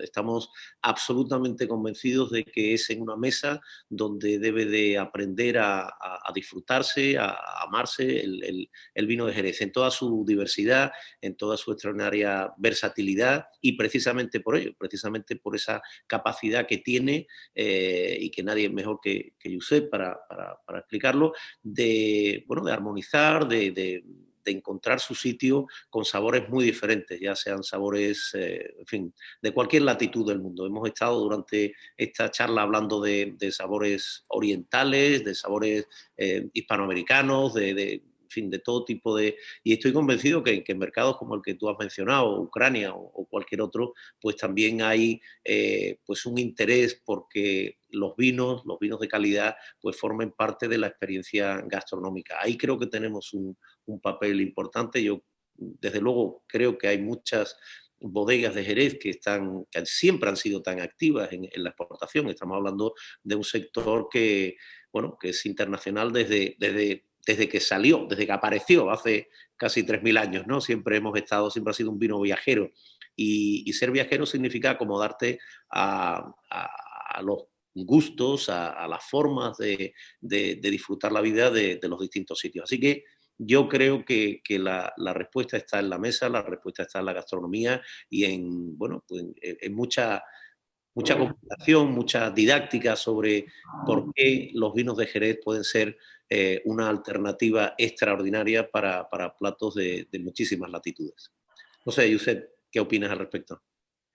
Estamos absolutamente convencidos de que es en una mesa donde debe de aprender a disfrutarse, a amarse el vino de Jerez, en toda su diversidad, en toda su extraordinaria versatilidad, y precisamente por ello, precisamente por esa capacidad que tiene, y que nadie es mejor que Josep para explicarlo, de armonizar, de encontrar su sitio con sabores muy diferentes, ya sean sabores, en fin, de cualquier latitud del mundo. Hemos estado durante esta charla hablando de sabores orientales, de sabores hispanoamericanos, en fin, de todo tipo de... Y estoy convencido que en mercados como el que tú has mencionado, Ucrania o cualquier otro, pues también hay pues un interés porque los vinos de calidad, pues formen parte de la experiencia gastronómica. Ahí creo que tenemos un papel importante. Yo, desde luego, creo que hay muchas bodegas de Jerez que siempre han sido tan activas en la exportación. Estamos hablando de un sector que es internacional desde que salió, desde que apareció hace casi 3.000 años, ¿no? Siempre ha sido un vino viajero. Y ser viajero significa acomodarte a los gustos, a las formas de disfrutar la vida de los distintos sitios. Así que yo creo que la respuesta está en la mesa, la respuesta está en la gastronomía y en mucha comunicación, mucha didáctica sobre por qué los vinos de Jerez pueden ser una alternativa extraordinaria para platos de muchísimas latitudes. No sé, Josep, ¿qué opinas al respecto?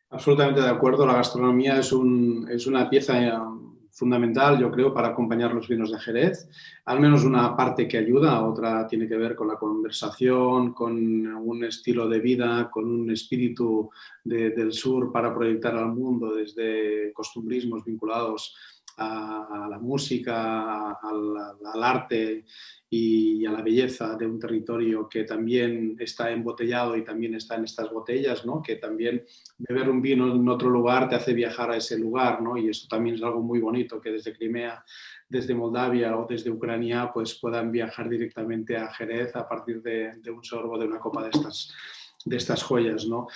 Absolutamente de acuerdo. La gastronomía es una pieza fundamental, yo creo, para acompañar los vinos de Jerez. Al menos una parte que ayuda, otra tiene que ver con la conversación, con un estilo de vida, con un espíritu del sur para proyectar al mundo desde costumbrismos vinculados a la música, al arte y a la belleza de un territorio que también está embotellado y también está en estas botellas, ¿no? Que también beber un vino en otro lugar te hace viajar a ese lugar, ¿no? Y eso también es algo muy bonito, que desde Crimea, desde Moldavia o desde Ucrania pues puedan viajar directamente a Jerez a partir de un sorbo de una copa de estas joyas, ¿no?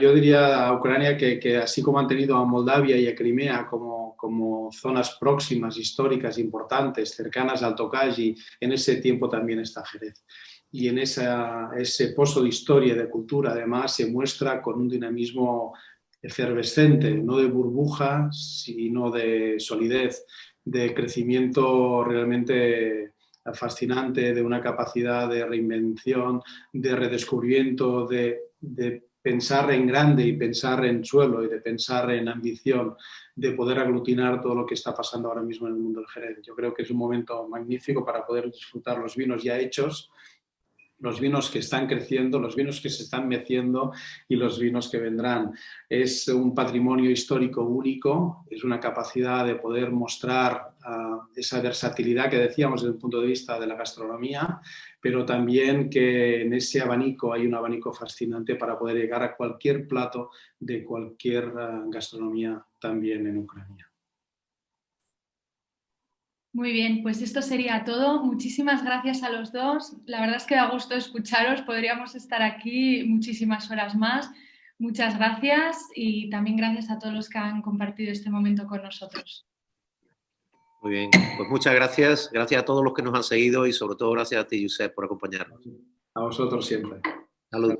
Yo diría a Ucrania que así como han tenido a Moldavia y a Crimea como zonas próximas, históricas, importantes, cercanas al Tokaji, en ese tiempo también está Jerez. Y en ese pozo de historia y de cultura, además, se muestra con un dinamismo efervescente, no de burbuja, sino de solidez, de crecimiento realmente fascinante, de una capacidad de reinvención, de redescubrimiento, de pensar en grande y pensar en suelo y de pensar en ambición, de poder aglutinar todo lo que está pasando ahora mismo en el mundo del Jerez. Yo creo que es un momento magnífico para poder disfrutar los vinos ya hechos, los vinos que están creciendo, los vinos que se están meciendo y los vinos que vendrán. Es un patrimonio histórico único, es una capacidad de poder mostrar esa versatilidad que decíamos desde el punto de vista de la gastronomía, pero también que en ese abanico hay un abanico fascinante para poder llegar a cualquier plato de cualquier gastronomía también en Ucrania. Muy bien, pues esto sería todo. Muchísimas gracias a los dos. La verdad es que da gusto escucharos. Podríamos estar aquí muchísimas horas más. Muchas gracias y también gracias a todos los que han compartido este momento con nosotros. Muy bien, pues muchas gracias. Gracias a todos los que nos han seguido y sobre todo gracias a ti, Josep, por acompañarnos. A vosotros siempre. Salud.